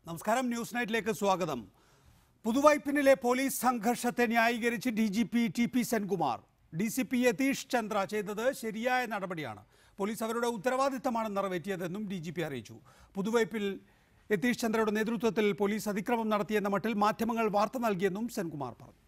നമസ്കാരം, ന്യൂസ് നൈറ്റിലേക്ക് സ്വാഗതം. പുതുവൈപ്പിനിലെ പോലീസ് സംഘർഷത്തെ ന്യായീകരിച്ച് DGP TP Senkumar. DCP Yathish Chandra ചെയ്തത് ശരിയായ നടപടിയാണ്. പോലീസ് അവരുടെ ഉത്തരവാദിത്തമാണ് നിറവേറ്റിയതെന്നും DGP അറിയിച്ചു. പുതുവൈപ്പിൽ യതീഷ് ചന്ദ്രയുടെ നേതൃത്വത്തിൽ പോലീസ് അതിക്രമം നടത്തിയെന്ന മട്ടിൽ മാധ്യമങ്ങൾ വാർത്ത നൽകിയെന്നും സെൻകുമാർ പറഞ്ഞു.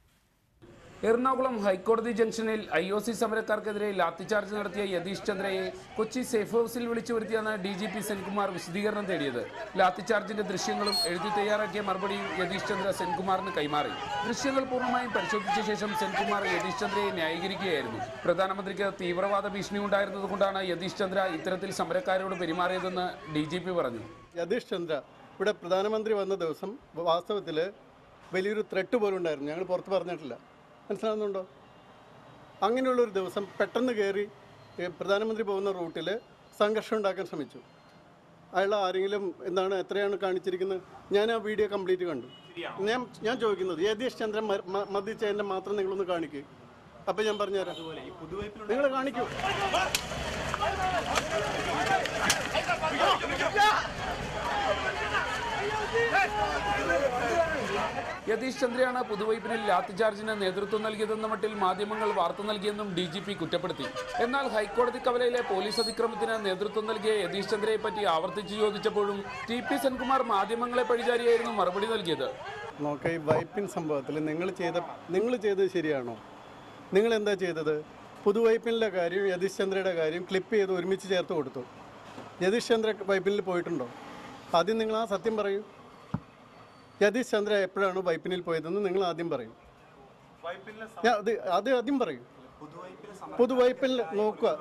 എറണാകുളം ഹൈക്കോടതി ജംഗ്ഷനിൽ IOC സമരക്കാർക്കെതിരെ ലാത്തിചാർജ് നടത്തിയ യതീഷ് ചന്ദ്രയെ കൊച്ചി സേഫ് ഹൗസിൽ വിളിച്ചു വരുത്തിയാണ് DGP സെൻകുമാർ വിശദീകരണം തേടിയത്. ലാത്തിചാർജിന്റെ ദൃശ്യങ്ങളും എഴുതി തയ്യാറാക്കിയ മറുപടിയും യതീഷ് ചന്ദ്ര സെൻകുമാറിന് കൈമാറി. ദൃശ്യങ്ങൾ പൂർണ്ണമായും പരിശോധിച്ച ശേഷം സെൻകുമാർ യതീഷ് ചന്ദ്രയെ ന്യായീകരിക്കുകയായിരുന്നു. പ്രധാനമന്ത്രിക്ക് തീവ്രവാദ ഭീഷണി ഉണ്ടായിരുന്നതുകൊണ്ടാണ് യതീഷ് ചന്ദ്ര ഇത്തരത്തിൽ സമരക്കാരോട് പെരുമാറിയതെന്ന് DGP പറഞ്ഞു. യതീഷ് ചന്ദ്ര ഇവിടെ പ്രധാനമന്ത്രി വന്ന ദിവസം വാസ്തവത്തിൽ വലിയൊരു ത്രെട്ട് പോലും ഉണ്ടായിരുന്നു. ഞങ്ങൾ പുറത്ത് പറഞ്ഞിട്ടില്ല. മനസ്സിലാകുന്നുണ്ടോ? അങ്ങനെയുള്ളൊരു ദിവസം പെട്ടെന്ന് കയറി പ്രധാനമന്ത്രി പോകുന്ന റൂട്ടിൽ സംഘർഷം ഉണ്ടാക്കാൻ ശ്രമിച്ചു. അയാൾ ആരെങ്കിലും എത്രയാണ് കാണിച്ചിരിക്കുന്നത്? ഞാൻ ആ വീഡിയോ കംപ്ലീറ്റ് കണ്ടു. ഞാൻ ചോദിക്കുന്നത്, യതീഷ് ചന്ദ്രൻ മർദ്ദിച്ചതിൻ്റെ മാത്രം നിങ്ങളൊന്ന് കാണിക്കൂ. അപ്പം ഞാൻ പറഞ്ഞുതരാം. നിങ്ങൾ കാണിക്കൂ. യതീഷ് ചന്ദ്രയാണ് പുതുവൈപ്പിനിൽ ലാത്തിചാർജിന് നേതൃത്വം നൽകിയതെന്ന മട്ടിൽ മാധ്യമങ്ങൾ വാർത്ത നൽകിയെന്നും DGP കുറ്റപ്പെടുത്തി. എന്നാൽ ഹൈക്കോടതി കവലയിലെ പോലീസ് അതിക്രമത്തിന് നേതൃത്വം നൽകിയ യതീഷ് ചന്ദ്രയെ പറ്റി ആവർത്തിച്ച് ചോദിച്ചപ്പോഴും TP സെൻകുമാർ മാധ്യമങ്ങളെ പഴിചാരിയായിരുന്നു മറുപടി നൽകിയത്. നോക്കാം, ഈ വൈപ്പിൻ സംഭവത്തിൽ നിങ്ങൾ ചെയ്തത് ശരിയാണോ? നിങ്ങൾ എന്താ ചെയ്തത്? പുതുവൈപ്പിനിലെ കാര്യം യതീഷ് ചന്ദ്രയുടെ കാര്യം ക്ലിപ്പ് ചെയ്ത് ഒരുമിച്ച് ചേർത്ത് കൊടുത്തു. യതീഷ് ചന്ദ്ര വൈപ്പിനിൽ പോയിട്ടുണ്ടോ? ആദ്യം നിങ്ങൾ ആ സത്യം പറയൂ. യതീഷ് ചന്ദ്ര എപ്പോഴാണ് വൈപ്പിനിൽ പോയതെന്ന് നിങ്ങൾ ആദ്യം പറയും. അത് ആദ്യം പറയും. പുതുവൈപ്പിൽ നോക്കുക.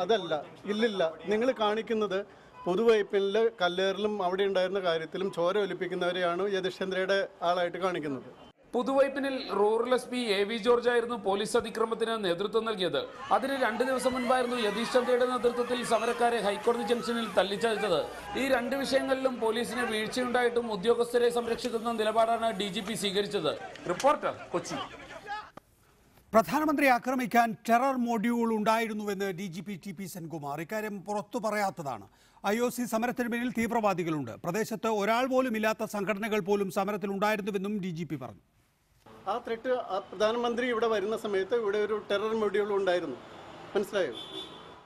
അതല്ല, ഇല്ലില്ല. നിങ്ങൾ കാണിക്കുന്നത് പുതുവൈപ്പിനിലെ കല്ലേറിലും അവിടെ ഉണ്ടായിരുന്ന കാര്യത്തിലും ചോര ഒലിപ്പിക്കുന്നവരെയാണ് യതീഷ് ചന്ദ്രയുടെ ആളായിട്ട് കാണിക്കുന്നത്. പുതുവൈപ്പിനിൽ റൂറൽ SP AV ജോർജ് ആയിരുന്നു പോലീസ് അതിക്രമത്തിന് നേതൃത്വം നൽകിയത്. അതിന് 2 ദിവസം മുൻപായിരുന്നു യതീഷ് ചന്ദ്രയുടെ നേതൃത്വത്തിൽ സമരക്കാരെ ഹൈക്കോടതി ജംഗ്ഷനിൽ തല്ലിച്ചതച്ചത്. ഈ 2 വിഷയങ്ങളിലും പോലീസിന് വീഴ്ചയുണ്ടായിട്ടും ഉദ്യോഗസ്ഥരെ സംരക്ഷിക്കുന്ന നിലപാടാണ് DGP സ്വീകരിച്ചത്. റിപ്പോർട്ടർ, കൊച്ചി. പ്രധാനമന്ത്രി ആക്രമിക്കാൻ ടെറർ മൊഡ്യൂൾ ഉണ്ടായിരുന്നുവെന്ന് DGP TP സെൻകുമാർ. ഇക്കാര്യം പുറത്തു പറയാത്തതാണ്. IOC സമരത്തിന് പിന്നിൽ തീവ്രവാദികളുണ്ട്. പ്രദേശത്ത് ഒരാൾ പോലും ഇല്ലാത്ത സംഘടനകൾ പോലും സമരത്തിലുണ്ടായിരുന്നുവെന്നും DGP പറഞ്ഞു. ആ ത്രെട്ട് പ്രധാനമന്ത്രി ഇവിടെ വരുന്ന സമയത്ത് ഇവിടെ ഒരു ടെറർ മൊഡ്യൂൾ ഉണ്ടായിരുന്നു. മനസ്സിലായോ?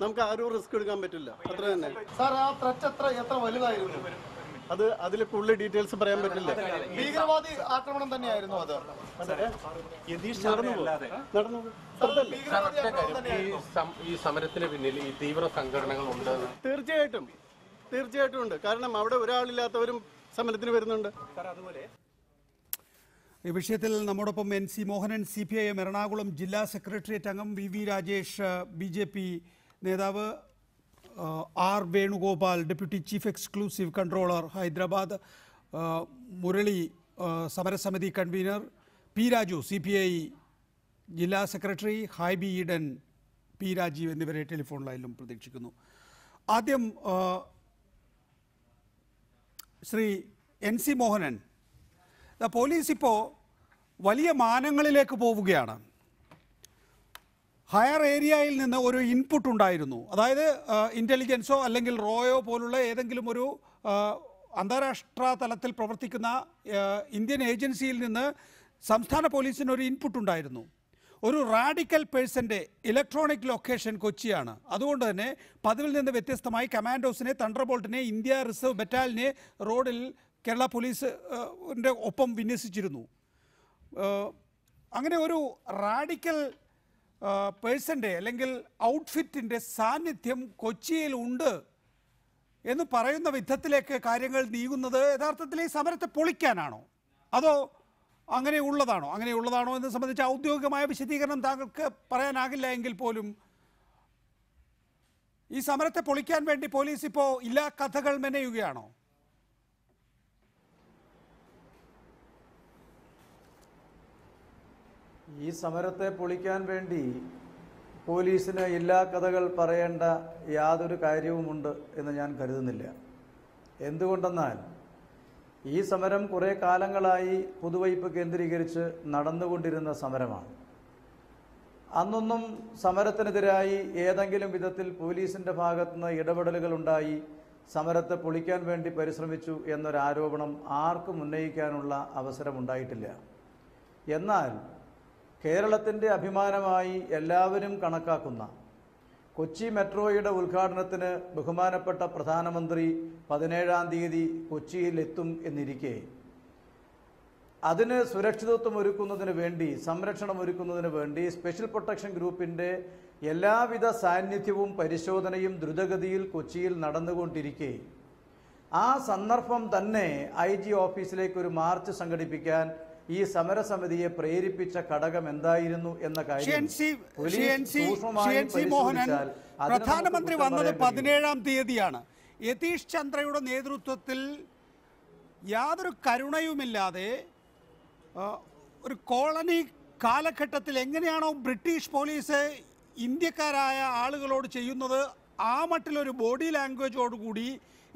നമുക്ക് ആരും റിസ്ക് എടുക്കാൻ പറ്റില്ല. അത്ര തന്നെ. സാർ, ആ ത്രെറ്റ് എത്ര വലുതായിരുന്നു? അതിൽ കൂടുതൽ ഡീറ്റെയിൽസ് പറയാൻ പറ്റില്ല. ഭീകരവാദി ആക്രമണം തന്നെയായിരുന്നു അത്. ഈ സമരത്തിന് പിന്നിൽ ഈ തീവ്ര സംഘടനകൾ ഉണ്ട്. തീർച്ചയായിട്ടും ഉണ്ട്. കാരണം അവിടെ ഒരാളില്ലാത്തവരും സമരത്തിന് വരുന്നുണ്ട്. ഈ വിഷയത്തിൽ നമ്മോടൊപ്പം NC മോഹനൻ, CPIM എറണാകുളം ജില്ലാ സെക്രട്ടേറിയറ്റ് അംഗം, VV രാജേഷ് BJP നേതാവ്, R Venugopal deputy chief exclusive controller Hyderabad, Murali സമരസമിതി കൺവീനർ, P രാജു CPI ജില്ലാ സെക്രട്ടറി, ഹൈബി ഈഡൻ, P രാജീവ് എന്നിവരെ ടെലിഫോൺ ലൈനിലും പ്രതീക്ഷിക്കുന്നു. ആദ്യം ശ്രീ NC മോഹനൻ, പോലീസ് ഇപ്പോൾ വലിയ മാനങ്ങളിലേക്ക് പോവുകയാണ്. ഹയർ ഏരിയയിൽ നിന്ന് ഒരു ഇൻപുട്ട് ഉണ്ടായിരുന്നു. അതായത് ഇൻ്റലിജൻസോ അല്ലെങ്കിൽ റോയോ പോലുള്ള ഏതെങ്കിലും ഒരു അന്താരാഷ്ട്ര തലത്തിൽ പ്രവർത്തിക്കുന്ന ഇന്ത്യൻ ഏജൻസിയിൽ നിന്ന് സംസ്ഥാന പോലീസിന് ഒരു ഇൻപുട്ട് ഉണ്ടായിരുന്നു. ഒരു റാഡിക്കൽ പേഴ്സൻ്റെ ഇലക്ട്രോണിക് ലൊക്കേഷൻ കൊച്ചിയാണ്. അതുകൊണ്ട് തന്നെ പതിവിൽ നിന്ന് വ്യത്യസ്തമായി കമാൻഡോസിനെ, തണ്ടർബോൾട്ടിനെ, ഇന്ത്യ റിസർവ് ബറ്റാലിയനെ റോഡിൽ കേരള പോലീസിൻ്റെ ഒപ്പം വിന്യസിച്ചിരുന്നു. അങ്ങനെ ഒരു റാഡിക്കൽ പേഴ്സൻ്റെ അല്ലെങ്കിൽ ഔട്ട്ഫിറ്റിൻ്റെ സാന്നിധ്യം കൊച്ചിയിലുണ്ട് എന്ന് പറയുന്ന വിധത്തിലേക്ക് കാര്യങ്ങൾ നീങ്ങുന്നത് യഥാർത്ഥത്തിൽ ഈ സമരത്തെ പൊളിക്കാനാണോ അതോ അങ്ങനെയുള്ളതാണോ എന്ന് സംബന്ധിച്ച് ഔദ്യോഗികമായ വിശദീകരണം താങ്കൾക്ക് പറയാനാകില്ല എങ്കിൽ പോലും ഈ സമരത്തെ പൊളിക്കാൻ വേണ്ടി പോലീസ് ഇപ്പോൾ ഇല്ലാ കഥകൾ മെനയുകയാണോ? ഈ സമരത്തെ പൊളിക്കാൻ വേണ്ടി പോലീസിന് എല്ലാ കഥകൾ പറയേണ്ട യാതൊരു കാര്യവുമുണ്ട് എന്ന് ഞാൻ കരുതുന്നില്ല. എന്തുകൊണ്ടെന്നാൽ ഈ സമരം കുറേ കാലങ്ങളായി പുതുവൈപ്പ് കേന്ദ്രീകരിച്ച് നടന്നുകൊണ്ടിരുന്ന സമരമാണ്. അന്നൊന്നും സമരത്തിനെതിരായി ഏതെങ്കിലും വിധത്തിൽ പോലീസിൻ്റെ ഭാഗത്തുനിന്ന് ഇടപെടലുകളുണ്ടായി സമരത്തെ പൊളിക്കാൻ വേണ്ടി പരിശ്രമിച്ചു എന്നൊരാരോപണം ആർക്കും ഉന്നയിക്കാനുള്ള അവസരമുണ്ടായിട്ടില്ല. എന്നാൽ കേരളത്തിൻ്റെ അഭിമാനമായി എല്ലാവരും കണക്കാക്കുന്ന കൊച്ചി മെട്രോയുടെ ഉദ്ഘാടനത്തിന് ബഹുമാനപ്പെട്ട പ്രധാനമന്ത്രി 17-ാം തീയതി കൊച്ചിയിലെത്തും എന്നിരിക്കെ അതിന് സുരക്ഷിതത്വം ഒരുക്കുന്നതിന് വേണ്ടി, സംരക്ഷണം ഒരുക്കുന്നതിന് വേണ്ടി സ്പെഷ്യൽ പ്രൊട്ടക്ഷൻ ഗ്രൂപ്പിൻ്റെ എല്ലാവിധ സാന്നിധ്യവും പരിശോധനയും ദ്രുതഗതിയിൽ കൊച്ചിയിൽ നടന്നുകൊണ്ടിരിക്കെ ആ സന്ദർഭം തന്നെ IG ഓഫീസിലേക്ക് ഒരു മാർച്ച് സംഘടിപ്പിക്കാൻ ഈ സമരസമിതിയെ പ്രേരിപ്പിച്ച ഘടകം എന്തായിരുന്നു എന്ന കാര്യം പ്രധാനമന്ത്രി വന്നത് 17-ാം തീയതിയാണ്. യതീഷ് ചന്ദ്രയുടെ നേതൃത്വത്തിൽ യാതൊരു കരുണയുമില്ലാതെ ഒരു കോളനി കാലഘട്ടത്തിൽ എങ്ങനെയാണോ ബ്രിട്ടീഷ് പോലീസ് ഇന്ത്യക്കാരായ ആളുകളോട് ചെയ്യുന്നത് ആ മട്ടിലൊരു ബോഡി ലാംഗ്വേജോടുകൂടി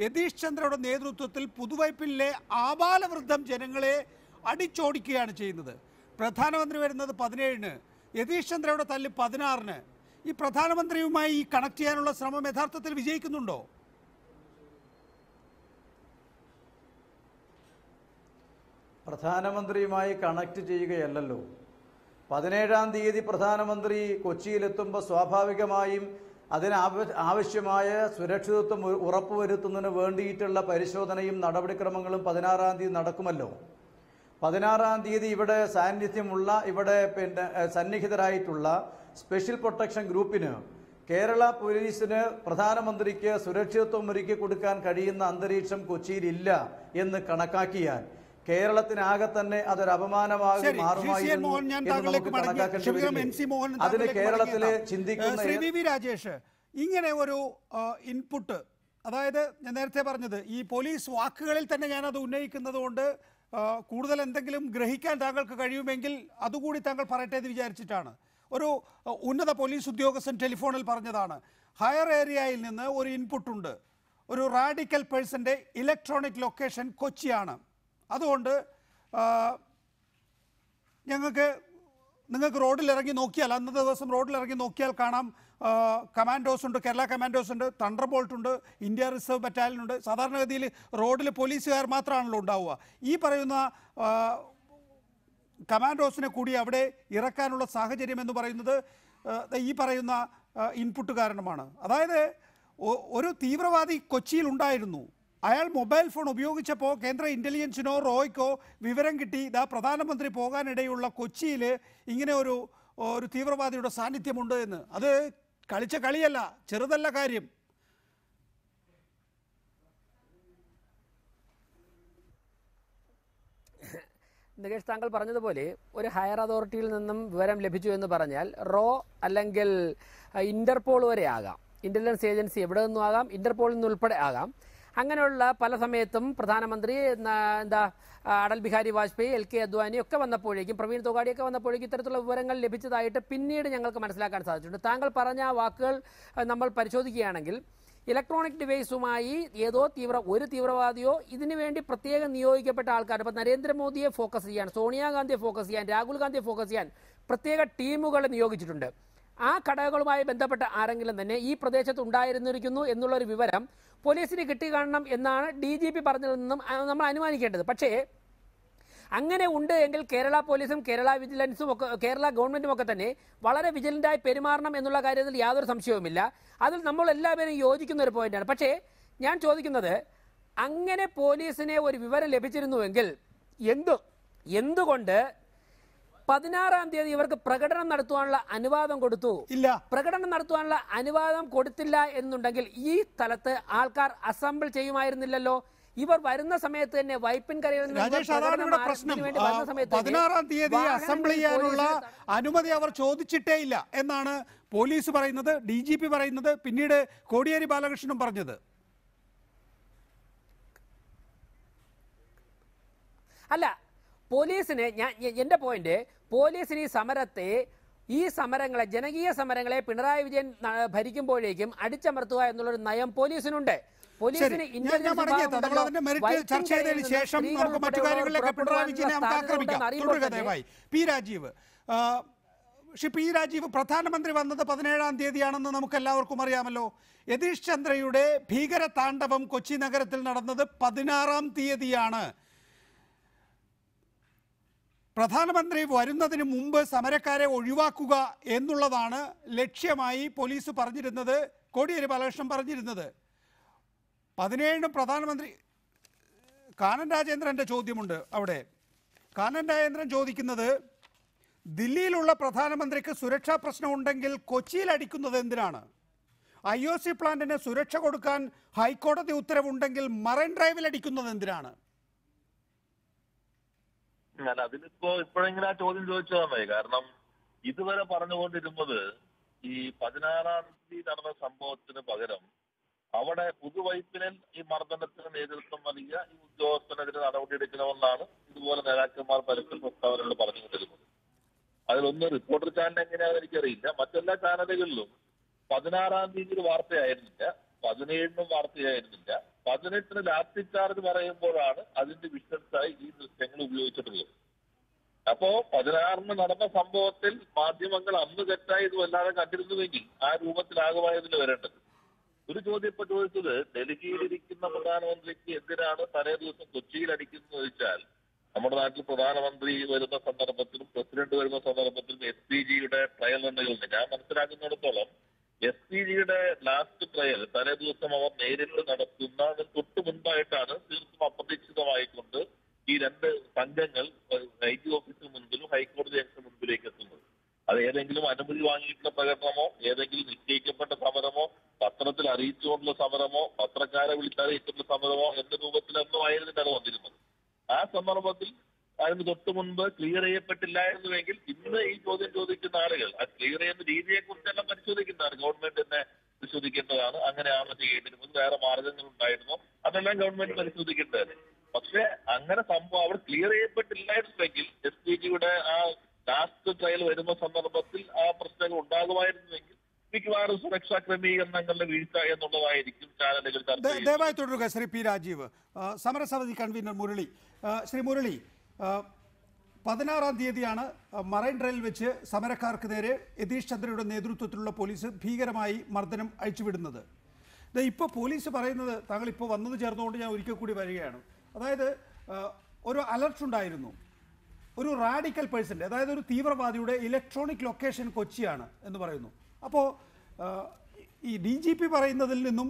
യതീഷ് ചന്ദ്രയുടെ നേതൃത്വത്തിൽ പുതുവൈപ്പിലെ ആബാലവൃദ്ധം ജനങ്ങളെ അടിച്ചോടിക്കുകയാണ് ചെയ്യുന്നത്. പ്രധാനമന്ത്രി വരുന്നത് 17-ന്, യതീഷ് ചന്ദ്രയുടെ തല്ല് 16-ന്. ഈ പ്രധാനമന്ത്രിയുമായി ഈ കണക്ട് ചെയ്യാനുള്ള ശ്രമം യഥാർത്ഥത്തിൽ വിജയിക്കുന്നുണ്ടോ? പ്രധാനമന്ത്രിയുമായി കണക്ട് ചെയ്യുകയല്ലല്ലോ. 17-ാം തീയതി പ്രധാനമന്ത്രി കൊച്ചിയിലെത്തുമ്പോൾ സ്വാഭാവികമായും ആവശ്യമായ സുരക്ഷിതത്വം ഉറപ്പുവരുത്തുന്നതിന് വേണ്ടിയിട്ടുള്ള പരിശോധനയും നടപടിക്രമങ്ങളും 16-ാം തീയതി നടക്കുമല്ലോ. 16-ാം തീയതി ഇവിടെ സാന്നിധ്യമുള്ള, ഇവിടെ സന്നിഹിതരായിട്ടുള്ള സ്പെഷ്യൽ പ്രൊട്ടക്ഷൻ ഗ്രൂപ്പിന്, കേരള പോലീസിന്, പ്രധാനമന്ത്രിക്ക് സുരക്ഷിതത്വം ഒരുക്കി കൊടുക്കാൻ കഴിയുന്ന അന്തരീക്ഷം കൊച്ചിയിലില്ല എന്ന് കണക്കാക്കിയാൽ കേരളത്തിനാകെ തന്നെ അതൊരു അപമാനമായി മാറുമായിരുന്നു എന്ന് നമുക്ക് കണക്കാക്കേണ്ടി വരും. അതിന് കേരളത്തിലെ ചിന്തിക്കുന്ന രാജേഷ്, ഇങ്ങനെ ഒരു ഇൻപുട്ട്, അതായത് ഞാൻ നേരത്തെ പറഞ്ഞത് ഈ പോലീസ് വാക്കുകളിൽ തന്നെ ഞാനത് ഉന്നയിക്കുന്നത് കൊണ്ട് കൂടുതൽ എന്തെങ്കിലും ഗ്രഹിക്കാൻ താങ്കൾക്ക് കഴിയുമെങ്കിൽ അതുകൂടി താങ്കൾ പറയട്ടെ എന്ന് വിചാരിച്ചിട്ടാണ്. ഒരു ഉന്നത പോലീസ് ഉദ്യോഗസ്ഥൻ ടെലിഫോണിൽ പറഞ്ഞതാണ്, ഹയർ ഏരിയയിൽ നിന്ന് ഒരു ഇൻപുട്ടുണ്ട്, ഒരു റാഡിക്കൽ പേഴ്സൻ്റെ ഇലക്ട്രോണിക് ലൊക്കേഷൻ കൊച്ചിയാണ്, അതുകൊണ്ട് നിങ്ങൾക്ക് റോഡിലിറങ്ങി നോക്കിയാൽ, അന്നത്തെ ദിവസം റോഡിലിറങ്ങി നോക്കിയാൽ കാണാം കമാൻഡോസ് ഉണ്ട്, കേരള കമാൻഡോസ് ഉണ്ട്, തണ്ടർ ബോൾട്ട് ഉണ്ട്, ഇന്ത്യ റിസർവ് ബറ്റാലിയൻ ഉണ്ട്. സാധാരണഗതിയിൽ റോഡിൽ പോലീസുകാർ മാത്രമാണല്ലോ ഉണ്ടാവുക. ഈ പറയുന്ന കമാൻഡോസിനെ കൂടി അവിടെ ഇറക്കാനുള്ള സാഹചര്യം എന്ന് പറയുന്നത് ഈ പറയുന്ന ഇൻപുട്ട് കാരണമാണ്. അതായത് ഒരു തീവ്രവാദി കൊച്ചിയിൽ ഉണ്ടായിരുന്നു, അയാൾ മൊബൈൽ ഫോൺ ഉപയോഗിച്ചപ്പോൾ കേന്ദ്ര ഇൻ്റലിജൻസിനോ റോയ്ക്കോ വിവരം കിട്ടി, ഇതാ പ്രധാനമന്ത്രി പോകാനിടയുള്ള കൊച്ചിയിൽ ഇങ്ങനെ ഒരു തീവ്രവാദിയുടെ സാന്നിധ്യമുണ്ട് എന്ന്. അത് കളിച്ച കളിയല്ല, ചെറുതല്ല കാര്യം. നികേഷ്, താങ്കൾ പറഞ്ഞതുപോലെ ഒരു ഹയർ അതോറിറ്റിയിൽ നിന്നും വിവരം ലഭിച്ചു എന്ന് പറഞ്ഞാൽ റോ അല്ലെങ്കിൽ ഇന്റർപോൾ വരെ ആകാം, ഇന്റലിജൻസ് ഏജൻസി എവിടെ നിന്നും ആകാം, ഇന്റർപോളിൽ നിന്നുൾപ്പെടെ ആകാം. അങ്ങനെയുള്ള പല സമയത്തും പ്രധാനമന്ത്രി അടൽ ബിഹാരി വാജ്പേയി, LK അദ്വാനി ഒക്കെ വന്നപ്പോഴേക്കും, പ്രവീൺ തോഗാഡിയൊക്കെ വന്നപ്പോഴേക്കും ഇത്തരത്തിലുള്ള വിവരങ്ങൾ ലഭിച്ചതായിട്ട് പിന്നീട് ഞങ്ങൾക്ക് മനസ്സിലാക്കാൻ സാധിച്ചിട്ടുണ്ട്. താങ്കൾ പറഞ്ഞ ആ വാക്കുകൾ നമ്മൾ പരിശോധിക്കുകയാണെങ്കിൽ ഇലക്ട്രോണിക് ഡിവൈസുമായി ഏതോ ഒരു തീവ്രവാദിയോ ഇതിനു വേണ്ടി പ്രത്യേകം നിയോഗിക്കപ്പെട്ട ആൾക്കാർ, ഇപ്പോൾ നരേന്ദ്രമോദിയെ ഫോക്കസ് ചെയ്യാൻ, സോണിയാഗാന്ധിയെ ഫോക്കസ് ചെയ്യാൻ, രാഹുൽ ഗാന്ധിയെ ഫോക്കസ് ചെയ്യാൻ പ്രത്യേക ടീമുകൾ നിയോഗിച്ചിട്ടുണ്ട്. ആ ഘടകങ്ങളുമായി ബന്ധപ്പെട്ട ആരെങ്കിലും തന്നെ ഈ പ്രദേശത്ത് ഉണ്ടായിരുന്നിരിക്കുന്നു എന്നുള്ളൊരു വിവരം പോലീസിന് കിട്ടി കാണണം എന്നാണ് DGP പറഞ്ഞതിൽ നിന്നും നമ്മൾ അനുമാനിക്കേണ്ടത്. പക്ഷേ അങ്ങനെ ഉണ്ട് എങ്കിൽ കേരള പോലീസും കേരള വിജിലൻസും ഒക്കെ, കേരള ഗവൺമെൻറ്റും ഒക്കെ തന്നെ വളരെ വിജിലൻ്റായി പെരുമാറണം എന്നുള്ള കാര്യത്തിൽ യാതൊരു സംശയവുമില്ല. അതിൽ നമ്മൾ എല്ലാവരും യോജിക്കുന്ന ഒരു പോയിന്റാണ്. പക്ഷേ ഞാൻ ചോദിക്കുന്നത്, അങ്ങനെ പോലീസിനെ ഒരു വിവരം ലഭിച്ചിരുന്നുവെങ്കിൽ എന്തുകൊണ്ട് 16-ാം തീയതി ഇവർക്ക് പ്രകടനം നടത്തുവാനുള്ള അനുവാദം കൊടുത്തു? ഇല്ല, പ്രകടനം നടത്തുവാനുള്ള അനുവാദം കൊടുത്തില്ല എന്നുണ്ടെങ്കിൽ ഈ സ്ഥലത്ത് ആൾക്കാർ അസംബിൾ ചെയ്യുമായിരുന്നില്ലല്ലോ. ഇവർ വരുന്ന സമയത്ത് തന്നെ വൈപ്പിൻകരയിൽ നിന്ന് 16-ാം തീയതി അസംബിൾ ചെയ്യാനുള്ള അനുമതി അവർ ചോദിച്ചിട്ടേ ഇല്ല എന്നാണ് പോലീസ് പറയുന്നത്, DGP പറയുന്നത്, പിന്നീട് കോടിയേരി ബാലകൃഷ്ണനും പറഞ്ഞത്. അല്ല, പോലീസിന് എൻ്റെ പോയിന്റ്, പോലീസിന് ഈ സമരങ്ങളെ, ജനകീയ സമരങ്ങളെ പിണറായി വിജയൻ ഭരിക്കുമ്പോഴേക്കും അടിച്ചമർത്തുക എന്നുള്ളൊരു നയം പോലീസിനുണ്ട്. പോലീസിന് ചർച്ച ചെയ്തതിന് ശേഷം നമുക്ക് മറ്റു കാര്യങ്ങളിലേക്ക് പിണറായി വിജയനെ നമുക്ക് ആക്രമിക്കാം. പി രാജീവ്, ശ്രീ പി രാജീവ്, പ്രധാനമന്ത്രി വന്നത് 17-ാം തീയതിയാണെന്ന് നമുക്ക് എല്ലാവർക്കും അറിയാമല്ലോ. യതീഷ് ചന്ദ്രയുടെ ഭീകര താണ്ഡവം കൊച്ചി നഗരത്തിൽ നടന്നത് 16-ാം തീയതിയാണ്. പ്രധാനമന്ത്രി വരുന്നതിന് മുമ്പ് സമരക്കാരെ ഒഴിവാക്കുക എന്നുള്ളതാണ് ലക്ഷ്യമായി പോലീസ് പറഞ്ഞിരുന്നത്, കോടിയേരി ബാലകൃഷ്ണൻ പറഞ്ഞിരുന്നത്. 17-നും പ്രധാനമന്ത്രി കാനൻ രാജേന്ദ്രൻ്റെ ചോദ്യമുണ്ട് അവിടെ. കാനൻ രാജേന്ദ്രൻ ചോദിക്കുന്നത്, ദില്ലിയിലുള്ള പ്രധാനമന്ത്രിക്ക് സുരക്ഷാ പ്രശ്നമുണ്ടെങ്കിൽ കൊച്ചിയിൽ അടിക്കുന്നത് എന്തിനാണ്? IOC പ്ലാന്റിന് സുരക്ഷ കൊടുക്കാൻ ഹൈക്കോടതി ഉത്തരവുണ്ടെങ്കിൽ മറൈൻ ഡ്രൈവിൽ അടിക്കുന്നത് എന്തിനാണ്? ഇപ്പോഴെങ്കിലും ആ ചോദ്യം ചോദിച്ചാൽ മതി. കാരണം ഇതുവരെ പറഞ്ഞുകൊണ്ടിരുന്നത് ഈ 16-ാം തീയതി നടന്ന സംഭവത്തിന് പകരം അവിടെ പുതുവൈപ്പിനിൽ ഈ മർദ്ദനത്തിന് നേതൃത്വം നൽകിയ ഈ ഉദ്യോഗസ്ഥനെതിരെ നടപടിയെടുക്കണമെന്നാണ് ഇതുപോലെ നേതാക്കന്മാർ പരസ്യ പ്രസ്താവനകൾ പറഞ്ഞുകൊണ്ടിരുന്നത്. അതിലൊന്ന് റിപ്പോർട്ടർ ചാനൽ എങ്ങനെയാണെന്ന് എനിക്കറിയില്ല. മറ്റെല്ലാ ചാനലുകളിലും 16-ാം തീയതി വാർത്തയായിരുന്നില്ല, 17-നും വാർത്തയായിരുന്നില്ല, 18-ന് ലാത്തി ചാർജ് പറയുമ്പോഴാണ് അതിന്റെ വിഷ്വൽസായി ഈ ദൃശ്യങ്ങൾ ഉപയോഗിച്ചിട്ടുള്ളത്. അപ്പോ 16-ന് നടന്ന സംഭവത്തിൽ മാധ്യമങ്ങൾ അന്ന് തെറ്റായി ഇത് വല്ലാതെ കണ്ടിരുന്നുവെങ്കിൽ ആ രൂപത്തിലാകുമായതിൽ വരേണ്ടത്. ഒരു ചോദ്യം ഇപ്പൊ ചോദിച്ചത്, ഡൽഹിയിലിരിക്കുന്ന പ്രധാനമന്ത്രിക്ക് എന്തിനാണ് തലേ ദിവസം കൊച്ചിയിൽ അടിക്കുന്നത് ചോദിച്ചാൽ, നമ്മുടെ നാട്ടിൽ പ്രധാനമന്ത്രി വരുന്ന സന്ദർഭത്തിലും പ്രസിഡന്റ് വരുന്ന സന്ദർഭത്തിലും SPGയുടെ ട്രയൽ റണ്ണുകളുണ്ട്. ഞാൻ മനസ്സിലാക്കുന്നിടത്തോളം SPGയുടെ ലാസ്റ്റ് ട്രയൽ തലേ ദിവസം അവർ നേരിട്ട് നടത്തുന്നതിന് തൊട്ട് മുൻപായിട്ടാണ് തീർത്തും അപ്രതീക്ഷിതമായിക്കൊണ്ട് ഈ രണ്ട് സംഘങ്ങൾ IG ഓഫീസിന് മുൻപിലും ഹൈക്കോടതി ജംഗ്ഷന് മുൻപിലേക്ക് എത്തുന്നത്. അത് ഏതെങ്കിലും അനുമതി വാങ്ങിയിട്ടുള്ള പ്രകടനമോ, ഏതെങ്കിലും നിശ്ചയിക്കപ്പെട്ട സമരമോ, പത്രത്തിൽ അറിയിച്ചുകൊണ്ടുള്ള സമരമോ, പത്രക്കാരെ വിളിച്ചറിയിച്ചിട്ടുള്ള സമരമോ എന്ന രൂപത്തിലൊന്നും ആയിരുന്നില്ല അത് വന്നിരുന്നത്. ആ സന്ദർഭത്തിൽ അതിന് തൊട്ട് മുൻപ് ക്ലിയർ ചെയ്യപ്പെട്ടില്ലായിരുന്നുവെങ്കിൽ ഇന്ന് ഈ ചോദ്യം ചോദിക്കുന്ന ആളുകൾ ആ ക്ലിയർ ചെയ്യുന്ന രീതിയെ കുറിച്ചെല്ലാം പരിശോധിക്കുന്നതാണ്. ഗവൺമെന്റ് തന്നെ പരിശോധിക്കേണ്ടതാണ്. അങ്ങനെയാണ് ചെയ്യേണ്ടിരുന്നത്. വേറെ മാർഗങ്ങൾ ഉണ്ടായിരുന്നോ അതെല്ലാം ഗവൺമെന്റ് പരിശോധിക്കേണ്ടതാണ്. പക്ഷെ അങ്ങനെ സംഭവം അവിടെ ക്ലിയർ ചെയ്യപ്പെട്ടില്ലായിരുന്നുവെങ്കിൽ SPGയുടെ ആ ലാസ്റ്റ് ട്രയൽ വരുന്ന സന്ദർഭത്തിൽ ആ പ്രശ്നങ്ങൾ ഉണ്ടാകുമായിരുന്നുവെങ്കിൽ മിക്കവാറും സുരക്ഷാ ക്രമീകരണങ്ങളുടെ വീഴ്ച എന്നുള്ളതായിരിക്കും ചാനലുകൾ ചർച്ച ചെയ്യുന്നത്. ദയവായി തുടരുക ശ്രീ പി രാജീവ്. സമരസമിതി കൺവീനർ മുരളി, ശ്രീ മുരളി, 16-ാം തീയതിയാണ് മറൈൻ ഡ്രൈവിൽ വെച്ച് സമരക്കാർക്ക് നേരെ യതീഷ് ചന്ദ്രയുടെ നേതൃത്വത്തിലുള്ള പോലീസ് ഭീകരമായി മർദ്ദനം അഴിച്ചുവിടുന്നത്. ഇപ്പോൾ പോലീസ് പറയുന്നത്, താങ്കൾ ഇപ്പോൾ വന്നത് ചേർന്നുകൊണ്ട് ഞാൻ ഒരിക്കൽ കൂടി വരികയാണ്, അതായത് ഒരു അലർട്ട് ഉണ്ടായിരുന്നു, ഒരു റാഡിക്കൽ പേഴ്സൻ്റെ, അതായത് ഒരു തീവ്രവാദിയുടെ ഇലക്ട്രോണിക് ലൊക്കേഷൻ കൊച്ചിയാണ് എന്ന് പറയുന്നു. അപ്പോൾ ഈ DGP പറയുന്നതിൽ നിന്നും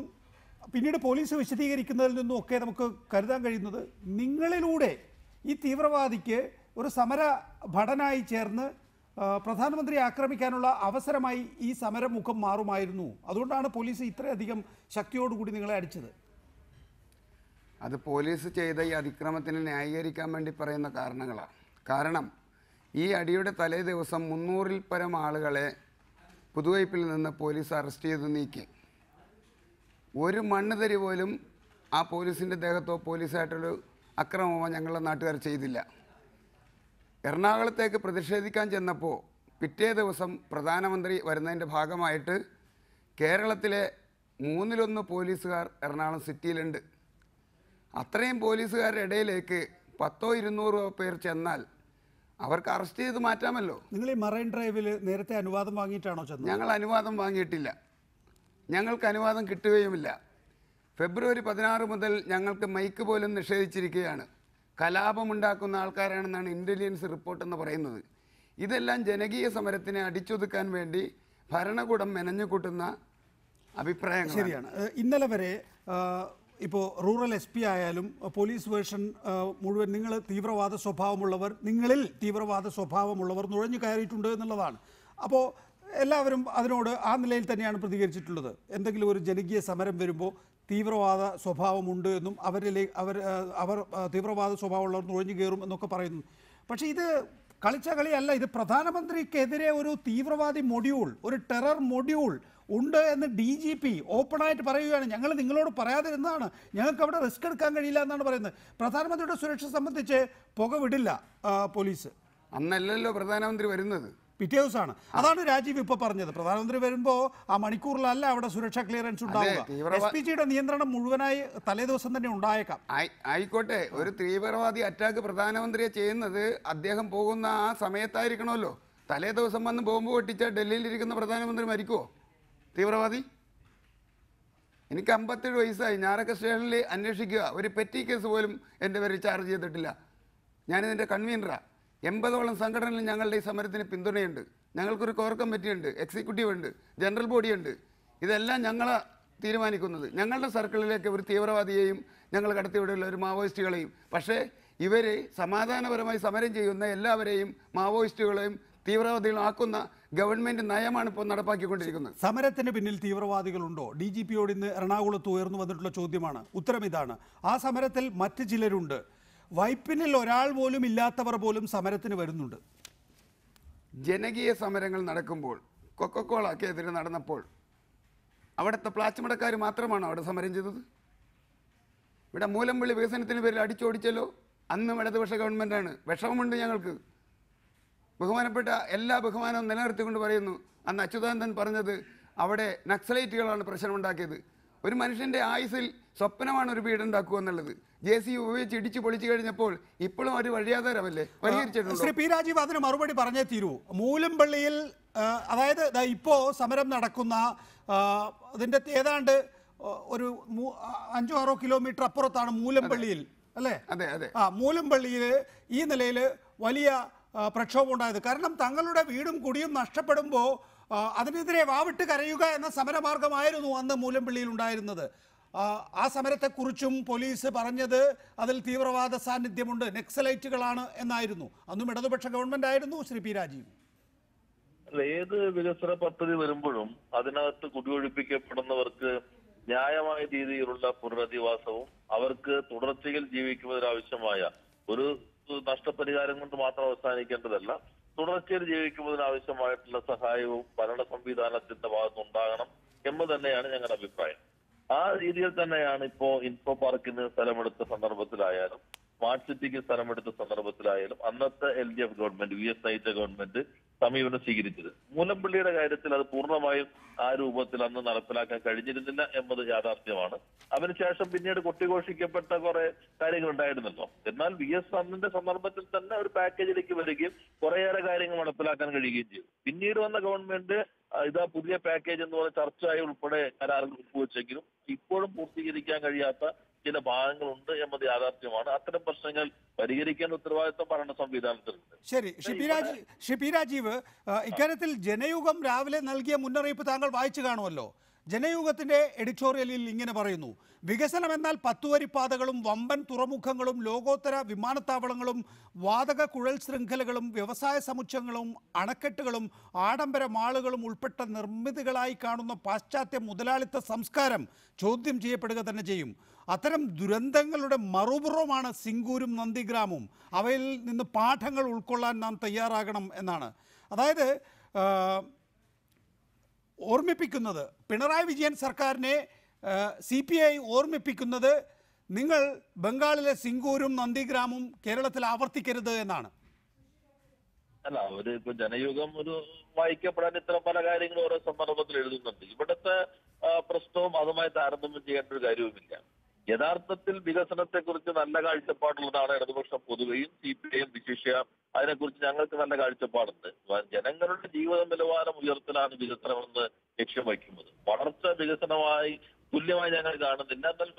പിന്നീട് പോലീസ് വിശദീകരിക്കുന്നതിൽ നിന്നും ഒക്കെ നമുക്ക് കരുതാൻ കഴിയുന്നത്, നിങ്ങളിലൂടെ ഈ തീവ്രവാദിക്ക് ഒരു സമര ഭടനായി ചേർന്ന് പ്രധാനമന്ത്രിയെ ആക്രമിക്കാനുള്ള അവസരമായി ഈ സമരമുഖം മാറുമായിരുന്നു. അതുകൊണ്ടാണ് പോലീസ് ഇത്രയധികം ശക്തിയോടുകൂടി നിങ്ങളെ അടിച്ചത്. അത് പോലീസ് ചെയ്ത ഈ അതിക്രമത്തിന് ന്യായീകരിക്കാൻ വേണ്ടി പറയുന്ന കാരണങ്ങളാണ്. കാരണം ഈ അടിയുടെ തലേ ദിവസം 300-ൽ പരം ആളുകളെ പുതുവൈപ്പിൽ നിന്ന് പോലീസ് അറസ്റ്റ് ചെയ്ത് നീക്കി. ഒരു മണ്ണ് തരി പോലും ആ പോലീസിൻ്റെ ദേഹത്തോ പോലീസായിട്ടൊരു അക്രമമോ ഞങ്ങളുടെ നാട്ടുകാർ ചെയ്തില്ല. എറണാകുളത്തേക്ക് പ്രതിഷേധിക്കാൻ ചെന്നപ്പോൾ പിറ്റേ ദിവസം പ്രധാനമന്ത്രി വരുന്നതിൻ്റെ ഭാഗമായിട്ട് കേരളത്തിലെ 1/3 പോലീസുകാർ എറണാകുളം സിറ്റിയിലുണ്ട്. അത്രയും പോലീസുകാരുടെ ഇടയിലേക്ക് 100-200 പേർ ചെന്നാൽ അവർക്ക് അറസ്റ്റ് ചെയ്ത് മാറ്റാമല്ലോ. നിങ്ങൾ ഈ മറൈൻ ഡ്രൈവിൽ നേരത്തെ അനുവാദം വാങ്ങിയിട്ടാണോ ചെന്നത്? ഞങ്ങൾ അനുവാദം വാങ്ങിയിട്ടില്ല. ഞങ്ങൾക്ക് അനുവാദം കിട്ടുകയുമില്ല. ഫെബ്രുവരി 16 മുതൽ ഞങ്ങൾക്ക് മൈക്ക് പോലും നിഷേധിച്ചിരിക്കുകയാണ്. കലാപമുണ്ടാക്കുന്ന ആൾക്കാരാണെന്നാണ് ഇൻ്റലിജൻസ് റിപ്പോർട്ടെന്ന് പറയുന്നത്. ഇതെല്ലാം ജനകീയ സമരത്തിനെ അടിച്ചൊതുക്കാൻ വേണ്ടി ഭരണകൂടം മെനഞ്ഞുകൂട്ടുന്ന അഭിപ്രായങ്ങൾ. ശരിയാണ്. ഇന്നലെ വരെ ഇപ്പോൾ റൂറൽ SP ആയാലും പോലീസ് വേർഷൻ മുഴുവൻ നിങ്ങൾ തീവ്രവാദ സ്വഭാവമുള്ളവർ, നിങ്ങളിൽ തീവ്രവാദ സ്വഭാവമുള്ളവർ നുഴഞ്ഞു കയറിയിട്ടുണ്ട് എന്നുള്ളതാണ്. അപ്പോൾ എല്ലാവരും അതിനോട് ആ നിലയിൽ തന്നെയാണ് പ്രതികരിച്ചിട്ടുള്ളത്. എന്തെങ്കിലും ഒരു ജനകീയ സമരം വരുമ്പോൾ തീവ്രവാദ സ്വഭാവമുണ്ട് എന്നും അവർ തീവ്രവാദ സ്വഭാവമുള്ളവർ നുഴഞ്ഞു കയറും എന്നൊക്കെ പറയുന്നു. പക്ഷേ ഇത് കളിച്ച കളിയല്ല. ഇത് പ്രധാനമന്ത്രിക്കെതിരെ ഒരു തീവ്രവാദി മൊഡ്യൂൾ, ഒരു ടെറർ മൊഡ്യൂൾ ഉണ്ട് എന്ന് DGP ഓപ്പണായിട്ട് പറയുകയാണ്. ഞങ്ങൾ നിങ്ങളോട് പറയാതിരുന്നതാണ്, ഞങ്ങൾക്ക് അവിടെ റിസ്ക് എടുക്കാൻ കഴിയില്ല എന്നാണ് പറയുന്നത്. പ്രധാനമന്ത്രിയുടെ സുരക്ഷ സംബന്ധിച്ച് പുക വിടില്ല പോലീസ്. അന്നല്ലല്ലോ പ്രധാനമന്ത്രി വരുന്നത്, പിറ്റേ ദിവസമാണ്. അതാണ് രാജീവ് ഇപ്പോൾ പറഞ്ഞത്. പ്രധാനമന്ത്രി വരുമ്പോൾ ആ മണിക്കൂറിലല്ല അവിടെ സുരക്ഷാ ക്ലിയറൻസ് ഉണ്ടാവുക. SPGയുടെ നിയന്ത്രണം മുഴുവനായി തലേ ദിവസം തന്നെ ഉണ്ടായേക്കാം. ആയിക്കോട്ടെ, ഒരു തീവ്രവാദി അറ്റാക്ക് പ്രധാനമന്ത്രിയെ ചെയ്യുന്നത് അദ്ദേഹം പോകുന്ന ആ സമയത്തായിരിക്കണമല്ലോ. തലേ ദിവസം വന്ന് ബോംബ് പൊട്ടിച്ചാൽ ഡൽഹിയിലിരിക്കുന്ന പ്രധാനമന്ത്രി മരിക്കുമോ? തീവ്രവാദി? എനിക്ക് 57 വയസ്സായി. ഞാനൊക്കെ സ്റ്റേഷനിൽ അന്വേഷിക്കുക, ഒരു പെറ്റി കേസ് പോലും എൻ്റെ പേരിൽ ചാർജ് ചെയ്തിട്ടില്ല. ഞാനിതിൻ്റെ കൺവീനറാണ്. 80ഓളം സംഘടനകളിൽ ഞങ്ങളുടെ ഈ സമരത്തിന് പിന്തുണയുണ്ട്. ഞങ്ങൾക്കൊരു കോർ കമ്മിറ്റിയുണ്ട്, എക്സിക്യൂട്ടീവ് ഉണ്ട്, ജനറൽ ബോഡിയുണ്ട്. ഇതെല്ലാം ഞങ്ങളാണ് തീരുമാനിക്കുന്നത്. ഞങ്ങളുടെ സർക്കിളിലേക്ക് ഒരു തീവ്രവാദിയെയും ഞങ്ങൾ കടത്തിവിടെയുള്ള ഒരു മാവോയിസ്റ്റുകളെയും. പക്ഷേ ഇവർ സമാധാനപരമായി സമരം ചെയ്യുന്ന എല്ലാവരെയും മാവോയിസ്റ്റുകളെയും തീവ്രവാദികളാക്കുന്ന ഗവൺമെൻറ് നയമാണ് ഇപ്പോൾ നടപ്പാക്കിക്കൊണ്ടിരിക്കുന്നത്. സമരത്തിന് പിന്നിൽ തീവ്രവാദികളുണ്ടോ? DGPയോട് ഇന്ന് എറണാകുളത്ത് ഉയർന്നു വന്നിട്ടുള്ള ചോദ്യമാണ്. ഉത്തരം ഇതാണ്: ആ സമരത്തിൽ മറ്റ് ചിലരുണ്ട്. വൈപ്പിനിൽ ഒരാൾ പോലും ഇല്ലാത്തവർ പോലും സമരത്തിന് വരുന്നുണ്ട്. ജനകീയ സമരങ്ങൾ നടക്കുമ്പോൾ, കൊക്കക്കോളക്കെതിരെ നടന്നപ്പോൾ അവിടുത്തെ പ്ലാച്ചിമടക്കാർ മാത്രമാണോ അവിടെ സമരം ചെയ്തത്? ഇവിടെ മൂലംപള്ളി വികസനത്തിന് പേരിൽ അടിച്ചോടിച്ചല്ലോ. അന്നും ഇടതുപക്ഷ ഗവൺമെൻറ്റാണ്. വിഷമമുണ്ട് ഞങ്ങൾക്ക്. ബഹുമാനപ്പെട്ട എല്ലാ ബഹുമാനവും നിലനിർത്തിക്കൊണ്ട് പറയുന്നു, അന്ന് അച്യുതാനന്ദൻ പറഞ്ഞത് അവിടെ നക്സലൈറ്റുകളാണ് പ്രശ്നമുണ്ടാക്കിയത്. ഒരു മനുഷ്യൻ്റെ ആയുസിൽ സ്വപ്നമാണ് ഒരു വീടുണ്ടാക്കുക എന്നുള്ളത്. JCB ഉപയോഗിച്ച് ഇടിച്ച് പൊളിച്ചു കഴിഞ്ഞപ്പോൾ ഇപ്പോഴും ഒരു വഴിയാധാരമല്ലേ പരിഹരിച്ചിട്ടുണ്ട്. ശ്രീ പി രാജീവ് അതിന് മറുപടി പറഞ്ഞേ തീരൂ. മൂലംപള്ളിയിൽ അതായത് ഇപ്പോൾ സമരം നടക്കുന്ന അതിൻ്റെ ഏതാണ്ട് ഒരു 5-6 കിലോമീറ്റർ അപ്പുറത്താണ് മൂലംപള്ളിയിൽ, അല്ലേ? അതെ അതെ. മൂലംപള്ളിയിൽ ഈ നിലയിൽ വലിയ പ്രക്ഷോഭം ഉണ്ടായത്. കാരണം തങ്ങളുടെ വീടും കുടിയും നഷ്ടപ്പെടുമ്പോൾ അതിനെതിരെ വാവിട്ട് കരയുക എന്ന സമരമാർഗമായിരുന്നു അന്ന് മൂലംപള്ളിയിൽ ഉണ്ടായിരുന്നത്. ആ സമരത്തെക്കുറിച്ചും പോലീസ് പറഞ്ഞത് അതിൽ തീവ്രവാദ സാന്നിധ്യമുണ്ട്, നക്സലൈറ്റുകളാണ് എന്നായിരുന്നു. അന്നും ഇടതുപക്ഷ ഗവൺമെന്റ് ആയിരുന്നു. ശ്രീ പി രാജീവ്, ഏത് വികസന പദ്ധതി വരുമ്പോഴും അതിനകത്ത് കുടിയൊഴിപ്പിക്കപ്പെടുന്നവർക്ക് ന്യായമായ രീതിയിലുള്ള പുനരധിവാസവും അവർക്ക് തുടർച്ചയിൽ ജീവിക്കുന്നതിനാവശ്യമായ ഒരു നഷ്ടപരിഹാരം കൊണ്ട് മാത്രം അവസാനിക്കേണ്ടതല്ല, തുടർച്ചയിൽ ജീവിക്കുന്നതിനാവശ്യമായിട്ടുള്ള സഹായവും ഭരണ സംവിധാനത്തിന്റെ ഭാഗത്തുണ്ടാകണം എന്ന് തന്നെയാണ് ഞങ്ങളുടെ അഭിപ്രായം. ആ രീതിയിൽ തന്നെയാണ് ഇപ്പോ ഇൻഫോ പാർക്കിന് സ്ഥലമെടുത്ത സന്ദർഭത്തിലായാലും സ്മാർട്ട് സിറ്റിക്ക് സ്ഥലമെടുത്ത സന്ദർഭത്തിലായാലും അന്നത്തെ LDF ഗവൺമെന്റ്, VS നയിച്ച ഗവൺമെന്റ് സമീപനം സ്വീകരിച്ചത്. മൂലംപള്ളിയുടെ കാര്യത്തിൽ അത് പൂർണ്ണമായും ആ രൂപത്തിൽ അന്ന് നടപ്പിലാക്കാൻ കഴിഞ്ഞിരുന്നില്ല എന്നത് യാഥാർത്ഥ്യമാണ്. അതിനുശേഷം പിന്നീട് കൊട്ടിഘോഷിക്കപ്പെട്ട കുറെ കാര്യങ്ങൾ ഉണ്ടായിരുന്നല്ലോ. എന്നാൽ VS അന്നിന്റെ സന്ദർഭത്തിൽ തന്നെ ഒരു പാക്കേജിലേക്ക് വരികയും കുറേയേറെ കാര്യങ്ങൾ നടപ്പിലാക്കാൻ കഴിയുകയും ചെയ്തു. പിന്നീട് വന്ന ഗവൺമെന്റ് ഇതാ പുതിയ പാക്കേജ് എന്ന് പറഞ്ഞ ചർച്ചയായി ഉൾപ്പെടെ കരാറുകൾ ഒപ്പുവെച്ചെങ്കിലും ഇപ്പോഴും പൂർത്തീകരിക്കാൻ കഴിയാത്ത ചില ഭാഗങ്ങളുണ്ട് എന്നത് യാഥാർത്ഥ്യമാണ്. അത്തരം പ്രശ്നങ്ങൾ പരിഹരിക്കേണ്ട ഉത്തരവാദിത്വം ഭരണ സംവിധാനത്തിലുണ്ട്. ശരി. ശ്രീ പി രാജീവ്, ഇക്കാര്യത്തിൽ ജനയുഗം രാവിലെ നൽകിയ മുന്നറിയിപ്പ് താങ്കൾ വായിച്ചു കാണുമല്ലോ. ജനയുഗത്തിന്റെ എഡിറ്റോറിയലിൽ ഇങ്ങനെ പറയുന്നു: വികസനം എന്നാൽ 10 വരിപ്പാതകളും വമ്പൻ തുറമുഖങ്ങളും ലോകോത്തര വിമാനത്താവളങ്ങളും വാതക കുഴൽ ശൃംഖലകളും വ്യവസായ സമുച്ചയങ്ങളും അണക്കെട്ടുകളും ആഡംബര മാളുകളും ഉൾപ്പെട്ട നിർമ്മിതികളായി കാണുന്ന പാശ്ചാത്യ മുതലാളിത്ത സംസ്കാരം ചോദ്യം ചെയ്യപ്പെടുക തന്നെ ചെയ്യും. അത്തരം ദുരന്തങ്ങളുടെ മറുപുറമാണ് സിംഗൂരും നന്ദിഗ്രാമും. അവയിൽ നിന്ന് പാഠങ്ങൾ ഉൾക്കൊള്ളാൻ നാം തയ്യാറാകണം എന്നാണ്. അതായത് ഓർമ്മിപ്പിക്കുന്നത്, പിണറായി വിജയൻ സർക്കാരിനെ CPI ഓർമ്മിപ്പിക്കുന്നത് നിങ്ങൾ ബംഗാളിലെ സിംഗൂരും നന്ദിഗ്രാമും കേരളത്തിൽ ആവർത്തിക്കരുത് എന്നാണ്. അല്ല, ഒരു ഇപ്പൊ ജനയുഗം ഒരു വായിക്കപ്പെടാൻ ഇത്തരം പല കാര്യങ്ങളും ഓരോ സന്ദർഭത്തിൽ എഴുതുന്നുണ്ട്. ഇവിടുത്തെ പ്രശ്നവും അതുമായി താരതമ്യം ചെയ്യേണ്ട ഒരു കാര്യവുമില്ല. യഥാർത്ഥത്തിൽ വികസനത്തെ കുറിച്ച് നല്ല കാഴ്ചപ്പാടുള്ളതാണ് ഇടതുപക്ഷം പൊതുവെയും CPIയും വിശേഷ. അതിനെക്കുറിച്ച് ഞങ്ങൾക്ക് നല്ല കാഴ്ചപ്പാടുണ്ട്. ജനങ്ങളുടെ ജീവിത നിലവാരം ഉയർത്തലാണ് വികസനമെന്ന് ലക്ഷ്യം വയ്ക്കുന്നത്. വളർച്ച വികസനമായി തുല്യമായി ഞങ്ങൾ കാണുന്നില്ല. എന്നാൽ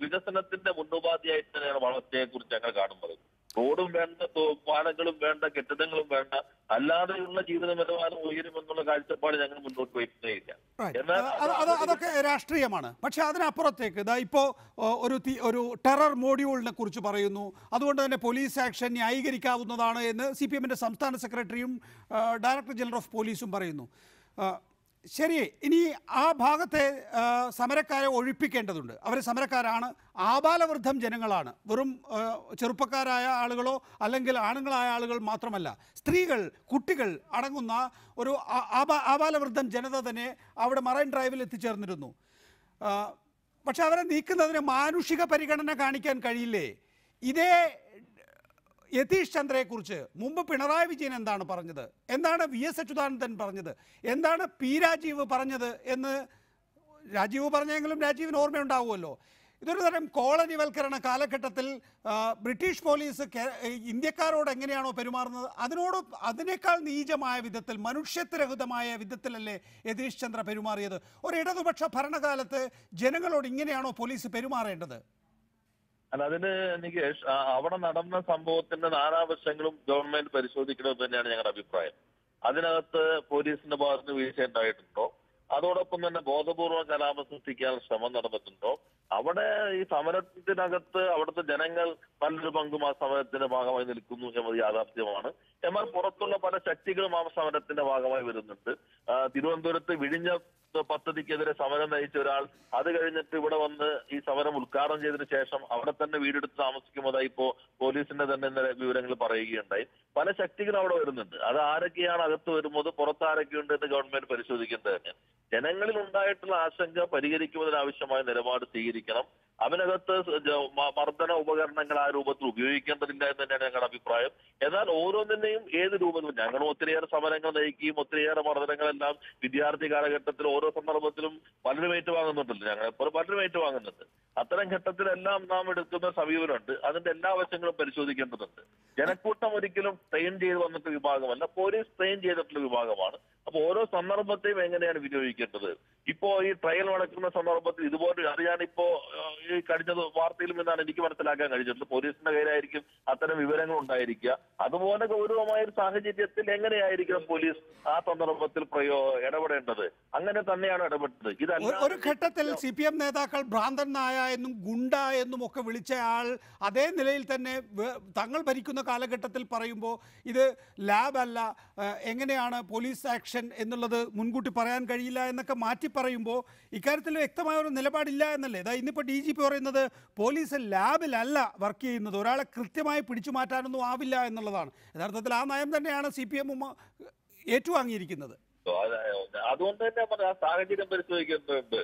വികസനത്തിന്റെ മുന്നുപാധിയായിട്ട് തന്നെയാണ് വളർച്ചയെ കുറിച്ച് ഞങ്ങൾ കാണുന്നത്. റോഡും വേണ്ട, പാലങ്ങളും വേണ്ട, കെട്ടിടങ്ങളും വേണ്ട, അല്ലാതെയുള്ള ജീവിത നിലവാരം ഉയരുമെന്നുള്ള കാഴ്ചപ്പാട് ഞങ്ങൾ മുന്നോട്ട് വയ്ക്കുകയില്ല. അതൊക്കെ രാഷ്ട്രീയമാണ്. പക്ഷെ അതിനപ്പുറത്തേക്ക് ഇപ്പോൾ ഒരു ടെറർ മോഡ്യൂളിനെ കുറിച്ച് പറയുന്നു. അതുകൊണ്ട് തന്നെ പോലീസ് ആക്ഷൻ ന്യായീകരിക്കാവുന്നതാണ് എന്ന് CPMന്റെ സംസ്ഥാന സെക്രട്ടറിയും ഡയറക്ടർ ജനറൽ ഓഫ് പോലീസും പറയുന്നു. ശരി, ഇനി ആ ഭാഗത്തെ സമരക്കാരെ ഒഴിപ്പിക്കേണ്ടതുണ്ട്. അവർ സമരക്കാരാണ്, ആബാലവൃദ്ധം ജനങ്ങളാണ്. വെറും ചെറുപ്പക്കാരായ ആളുകളോ അല്ലെങ്കിൽ ആണുങ്ങളായ ആളുകൾ മാത്രമല്ല, സ്ത്രീകൾ, കുട്ടികൾ അടങ്ങുന്ന ഒരു ആബാലവൃദ്ധം ജനത തന്നെ അവിടെ മറൈൻ ഡ്രൈവിൽ എത്തിച്ചേർന്നിരുന്നു. പക്ഷെ അവരെ നീക്കുന്നതിന് മാനുഷിക പരിഗണന കാണിക്കാൻ കഴിയില്ലേ? ഇതേ യതീഷ് ചന്ദ്രയെക്കുറിച്ച് മുമ്പ് പിണറായി വിജയൻ എന്താണ് പറഞ്ഞത്, എന്താണ് VS അച്യുതാനന്ദൻ പറഞ്ഞത്, എന്താണ് പി രാജീവ് പറഞ്ഞത് എന്ന് രാജീവ് പറഞ്ഞെങ്കിലും രാജീവിന് ഓർമ്മയുണ്ടാവുമല്ലോ. ഇതൊരു തരം കോളനിവൽക്കരണ കാലഘട്ടത്തിൽ ബ്രിട്ടീഷ് പോലീസ് ഇന്ത്യക്കാരോട് എങ്ങനെയാണോ പെരുമാറുന്നത് അതിനേക്കാൾ നീചമായ വിധത്തിൽ, മനുഷ്യത്വരഹിതമായ വിധത്തിലല്ലേ യതീഷ് ചന്ദ്ര പെരുമാറിയത്? ഒരു ഇടതുപക്ഷ ഭരണകാലത്ത് ജനങ്ങളോട് ഇങ്ങനെയാണോ പോലീസ് പെരുമാറേണ്ടത്? അല്ല, അതിന് നികേഷ്, അവിടെ നടന്ന സംഭവത്തിന്റെ നാനാവശങ്ങളും ഗവൺമെന്റ് പരിശോധിക്കണമെന്ന് തന്നെയാണ് ഞങ്ങളുടെ അഭിപ്രായം. അതിനകത്ത് പോലീസിന്റെ ഭാഗത്ത് വീഴ്ച ഉണ്ടായിട്ടുണ്ടോ, അതോടൊപ്പം തന്നെ ബോധപൂർവം കലാപം സൃഷ്ടിക്കാൻ ശ്രമം നടന്നിട്ടുണ്ടോ, അവിടെ ഈ സമരത്തിനകത്ത് അവിടുത്തെ ജനങ്ങൾ നല്ലൊരു പങ്കും ആ സമരത്തിന്റെ ഭാഗമായി നിൽക്കുന്നു എന്നത് യാഥാർത്ഥ്യമാണ്. എന്നാൽ പുറത്തുള്ള പല ശക്തികളും ആ സമരത്തിന്റെ ഭാഗമായി വരുന്നുണ്ട്. തിരുവനന്തപുരത്ത് വിഴിഞ്ഞ പദ്ധതിക്കെതിരെ സമരം നയിച്ച ഒരാൾ അത് കഴിഞ്ഞിട്ട് ഇവിടെ വന്ന് ഈ സമരം ഉദ്ഘാടനം ചെയ്തതിനു ശേഷം അവിടെ തന്നെ വീടെടുത്ത് താമസിക്കുന്നതായി ഇപ്പോ പോലീസിന്റെ തന്നെ ഇന്നലെ വിവരങ്ങൾ പറയുകയുണ്ടായി. പല ശക്തികളും അവിടെ വരുന്നുണ്ട്. അത് ആരൊക്കെയാണ് അകത്ത് വരുന്നത്, പുറത്ത് ആരൊക്കെയുണ്ട് എന്ന് ഗവൺമെന്റ് പരിശോധിക്കേണ്ടത് തന്നെയാണ്. ജനങ്ങളിൽ ഉണ്ടായിട്ടുള്ള ആശങ്ക പരിഹരിക്കുന്നതിനാവശ്യമായ നിലപാട് സ്വീകരിക്കണം. അതിനകത്ത് മർദ്ദന ഉപകരണങ്ങൾ ആ രൂപത്തിൽ ഉപയോഗിക്കേണ്ടതില്ല എന്ന് തന്നെയാണ് ഞങ്ങളുടെ അഭിപ്രായം. എന്നാൽ ഓരോന്നിന്റെയും ഏത് രൂപത്തിലും ഞങ്ങളും ഒത്തിരിയേറെ സമരങ്ങൾ നയിക്കുകയും ഒത്തിരിയേറെ മർദ്ദനങ്ങളെല്ലാം വിദ്യാർത്ഥി കാലഘട്ടത്തിൽ ഓരോ സന്ദർഭത്തിലും പലരും ഏറ്റുവാങ്ങുന്നുണ്ടല്ലോ. ഞങ്ങളെപ്പോഴും പലരും ഏറ്റുവാങ്ങുന്നുണ്ട്. അത്തരം ഘട്ടത്തിലെല്ലാം നാം എടുക്കുന്ന സമീപനമുണ്ട്. അതിന്റെ എല്ലാ വശങ്ങളും പരിശോധിക്കേണ്ടതുണ്ട്. ജനക്കൂട്ടം ഒരിക്കലും ട്രെയിൻ ചെയ്ത് വന്നിട്ട് വിഭാഗമല്ല, പോലീസ് ട്രെയിൻ ചെയ്തിട്ടുള്ള വിഭാഗമാണ്. അപ്പൊ ഓരോ സന്ദർഭത്തെയും എങ്ങനെയാണ് വിനിയോഗിക്കേണ്ടത്? ഇപ്പോ ഈ ട്രയൽ നടക്കുന്ന സന്ദർഭത്തിൽ ഇതുപോലെ അറിയാനിപ്പോ ഈ കഴിഞ്ഞ വാർത്തയിലും എന്നാണ് എനിക്ക് മനസ്സിലാക്കാൻ കഴിഞ്ഞിട്ടുള്ളത്. പോലീസിന്റെ കയ്യിലായിരിക്കും അത്തരം വിവരങ്ങൾ ഉണ്ടായിരിക്കുക. അതുപോലെ ഗൗരവമായ ഒരു സാഹചര്യത്തിൽ എങ്ങനെയായിരിക്കും പോലീസ് ആ സന്ദർഭത്തിൽ ഇടപെടേണ്ടത്? അങ്ങനെ തന്നെയാണ് ഇടപെട്ടത്. ഒരു ഘട്ടത്തിൽ CPM നേതാക്കൾ ഭ്രാന്തൻ നായ എന്നും ഗുണ്ട എന്നും ഒക്കെ വിളിച്ച ആൾ അതേ നിലയിൽ തന്നെ തങ്ങൾ ഭരിക്കുന്ന കാലഘട്ടത്തിൽ പറയുമ്പോൾ ഇത് ലാബല്ല, എങ്ങനെയാണ് പോലീസ് ആക്ഷൻ എന്നുള്ളത് മുൻകൂട്ടി പറയാൻ കഴിയില്ല എന്നൊക്കെ മാറ്റി പറയുമ്പോൾ ഇക്കാര്യത്തിൽ വ്യക്തമായ ഒരു നിലപാടില്ല എന്നല്ലേ? ഇന്നിപ്പോൾ DGP പറയുന്നത് പോലീസ് ലാബിലല്ല വർക്ക് ചെയ്യുന്നത്, ഒരാളെ കൃത്യമായി പിടിച്ചു മാറ്റാനൊന്നും ആവില്ല എന്നുള്ളതാണ്. യഥാർത്ഥത്തിൽ ആ നയം തന്നെയാണ് CPM ഏറ്റുവാങ്ങിയിരിക്കുന്നത്. അതുകൊണ്ട് തന്നെ ആ സാഹചര്യം പരിശോധിക്കേണ്ടതുണ്ട്.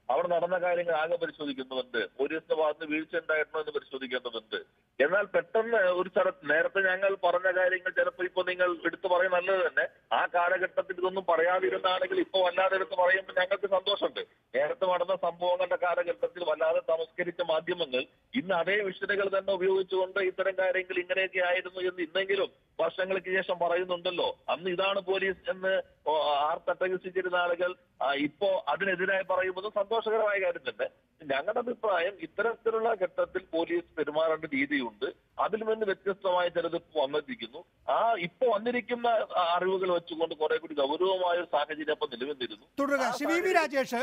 അവിടെ നടന്ന കാര്യങ്ങൾ ആകെ പരിശോധിക്കുന്നുണ്ട്. പോലീസിന്റെ ഭാഗത്ത് വീഴ്ച ഉണ്ടായിട്ടുണ്ടോ എന്ന് പരിശോധിക്കേണ്ടതുണ്ട്. എന്നാൽ പെട്ടെന്ന് ഒരു നേരത്തെ ഞങ്ങൾ പറഞ്ഞ കാര്യങ്ങൾ ചിലപ്പോൾ ഇപ്പൊ നിങ്ങൾ എടുത്തു പറയുന്നത് നല്ലത് തന്നെ. ആ കാലഘട്ടത്തിൽ ഇതൊന്നും പറയാതിരുന്നാണെങ്കിൽ ഇപ്പൊ വല്ലാതെ എടുത്ത് പറയുമ്പോൾ ഞങ്ങൾക്ക് സന്തോഷമുണ്ട്. നേരത്തെ നടന്ന സംഭവങ്ങളുടെ കാലഘട്ടത്തിൽ വല്ലാതെ തമസ്കരിച്ച മാധ്യമങ്ങൾ ഇന്ന് അതേ വിഷയങ്ങൾ തന്നെ ഉപയോഗിച്ചുകൊണ്ട് ഇത്തരം കാര്യങ്ങൾ ഇങ്ങനെയൊക്കെ ആയിരുന്നു എന്ന് ഇന്നെങ്കിലും വർഷങ്ങൾക്ക് ശേഷം പറയുന്നുണ്ടല്ലോ. അന്ന് ഇതാണ് പോലീസ് എന്ന് ആർത്തട്ടഹസിച്ചിരുന്ന ആളുകൾ ഇപ്പോ അതിനെതിരായി പറയുന്നത് സന്തോഷകരമായ കാര്യം തന്നെ. ഞങ്ങളുടെ അഭിപ്രായം ഇത്തരത്തിലുള്ള ഘട്ടത്തിൽ പോലീസ് പെരുമാറേണ്ട രീതിയുണ്ട്. അതിൽ നിന്ന് വ്യത്യസ്തമായ ചിലത് വന്നിരിക്കുന്നു. ഇപ്പൊ വന്നിരിക്കുന്ന അറിവുകൾ വെച്ചുകൊണ്ട് കുറെ കൂടി ഗൗരവമായ ഒരു സാഹചര്യം ഇപ്പൊ നിലവിലിരുന്നു. തുടരുക. ശ്രീ രാജേഷ്,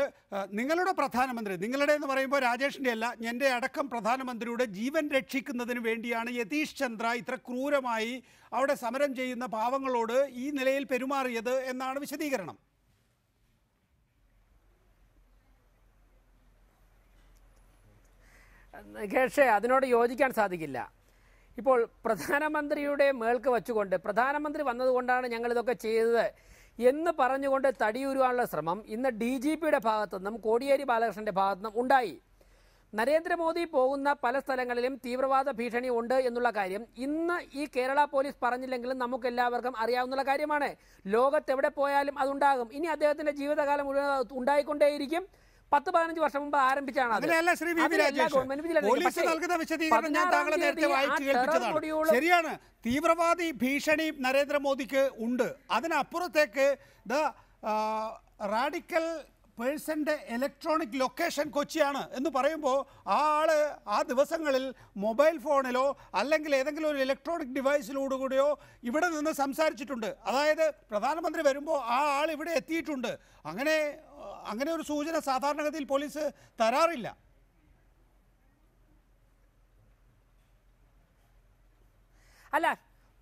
നിങ്ങളുടെ പ്രധാനമന്ത്രി, നിങ്ങളുടെ എന്ന് പറയുമ്പോൾ രാജേഷിന്റെ അല്ല, എന്റെ അടക്കം പ്രധാനമന്ത്രിയുടെ ജീവൻ രക്ഷിക്കുന്നതിന് വേണ്ടിയാണ് യതീഷ് ചന്ദ്ര ഇത്ര ക്രൂരമായി അവിടെ സമരം ചെയ്യുന്ന പാവങ്ങളോട് ഈ നിലയിൽ പെരുമാറിയത് എന്നാണ് വിശദീകരണം. നികേഷേ, അതിനോട് യോജിക്കാൻ സാധിക്കില്ല. ഇപ്പോൾ പ്രധാനമന്ത്രിയുടെ മേൾക്ക് വെച്ചുകൊണ്ട് പ്രധാനമന്ത്രി വന്നതുകൊണ്ടാണ് ഞങ്ങളിതൊക്കെ ചെയ്തത് എന്ന് പറഞ്ഞുകൊണ്ട് തടിയൂരുവാനുള്ള ശ്രമം ഇന്ന് DGPയുടെ ഭാഗത്തുനിന്നും കോടിയേരി ബാലകൃഷ്ണന്റെ ഭാഗത്തുനിന്നും ഉണ്ടായി. നരേന്ദ്രമോദി പോകുന്ന പല സ്ഥലങ്ങളിലും തീവ്രവാദ ഭീഷണി ഉണ്ട് എന്നുള്ള കാര്യം ഇന്ന് ഈ കേരള പോലീസ് പറഞ്ഞില്ലെങ്കിലും നമുക്കെല്ലാവർക്കും അറിയാവുന്ന കാര്യമാണ്. ലോകത്തെവിടെ പോയാലും അതുണ്ടാകും. ഇനി അദ്ദേഹത്തിന്റെ ജീവിതകാലം മുഴുവൻ ഉണ്ടായിക്കൊണ്ടേയിരിക്കും. 10-15 വർഷം മുമ്പ് ആരംഭിച്ചാണ്. ശരിയാണ്, തീവ്രവാദി ഭീഷണി നരേന്ദ്രമോദിക്ക് ഉണ്ട്. അതിനപ്പുറത്തേക്ക് റാഡിക്കൽ പേഴ്സന്റെ ഇലക്ട്രോണിക് ലൊക്കേഷൻ കൊച്ചിയാണ് എന്ന് പറയുമ്പോൾ ആ ആള് ആ ദിവസങ്ങളിൽ മൊബൈൽ ഫോണിലോ അല്ലെങ്കിൽ ഏതെങ്കിലും ഒരു ഇലക്ട്രോണിക് ഡിവൈസിലൂടെയോ ഇവിടെ നിന്ന് സംസാരിച്ചിട്ടുണ്ട്. അതായത് പ്രധാനമന്ത്രി വരുമ്പോൾ ആ ആൾ ഇവിടെ എത്തിയിട്ടുണ്ട്. അങ്ങനെ ഒരു സൂചന സാധാരണഗതിയിൽ പോലീസ് തരാറില്ല. അല്ല,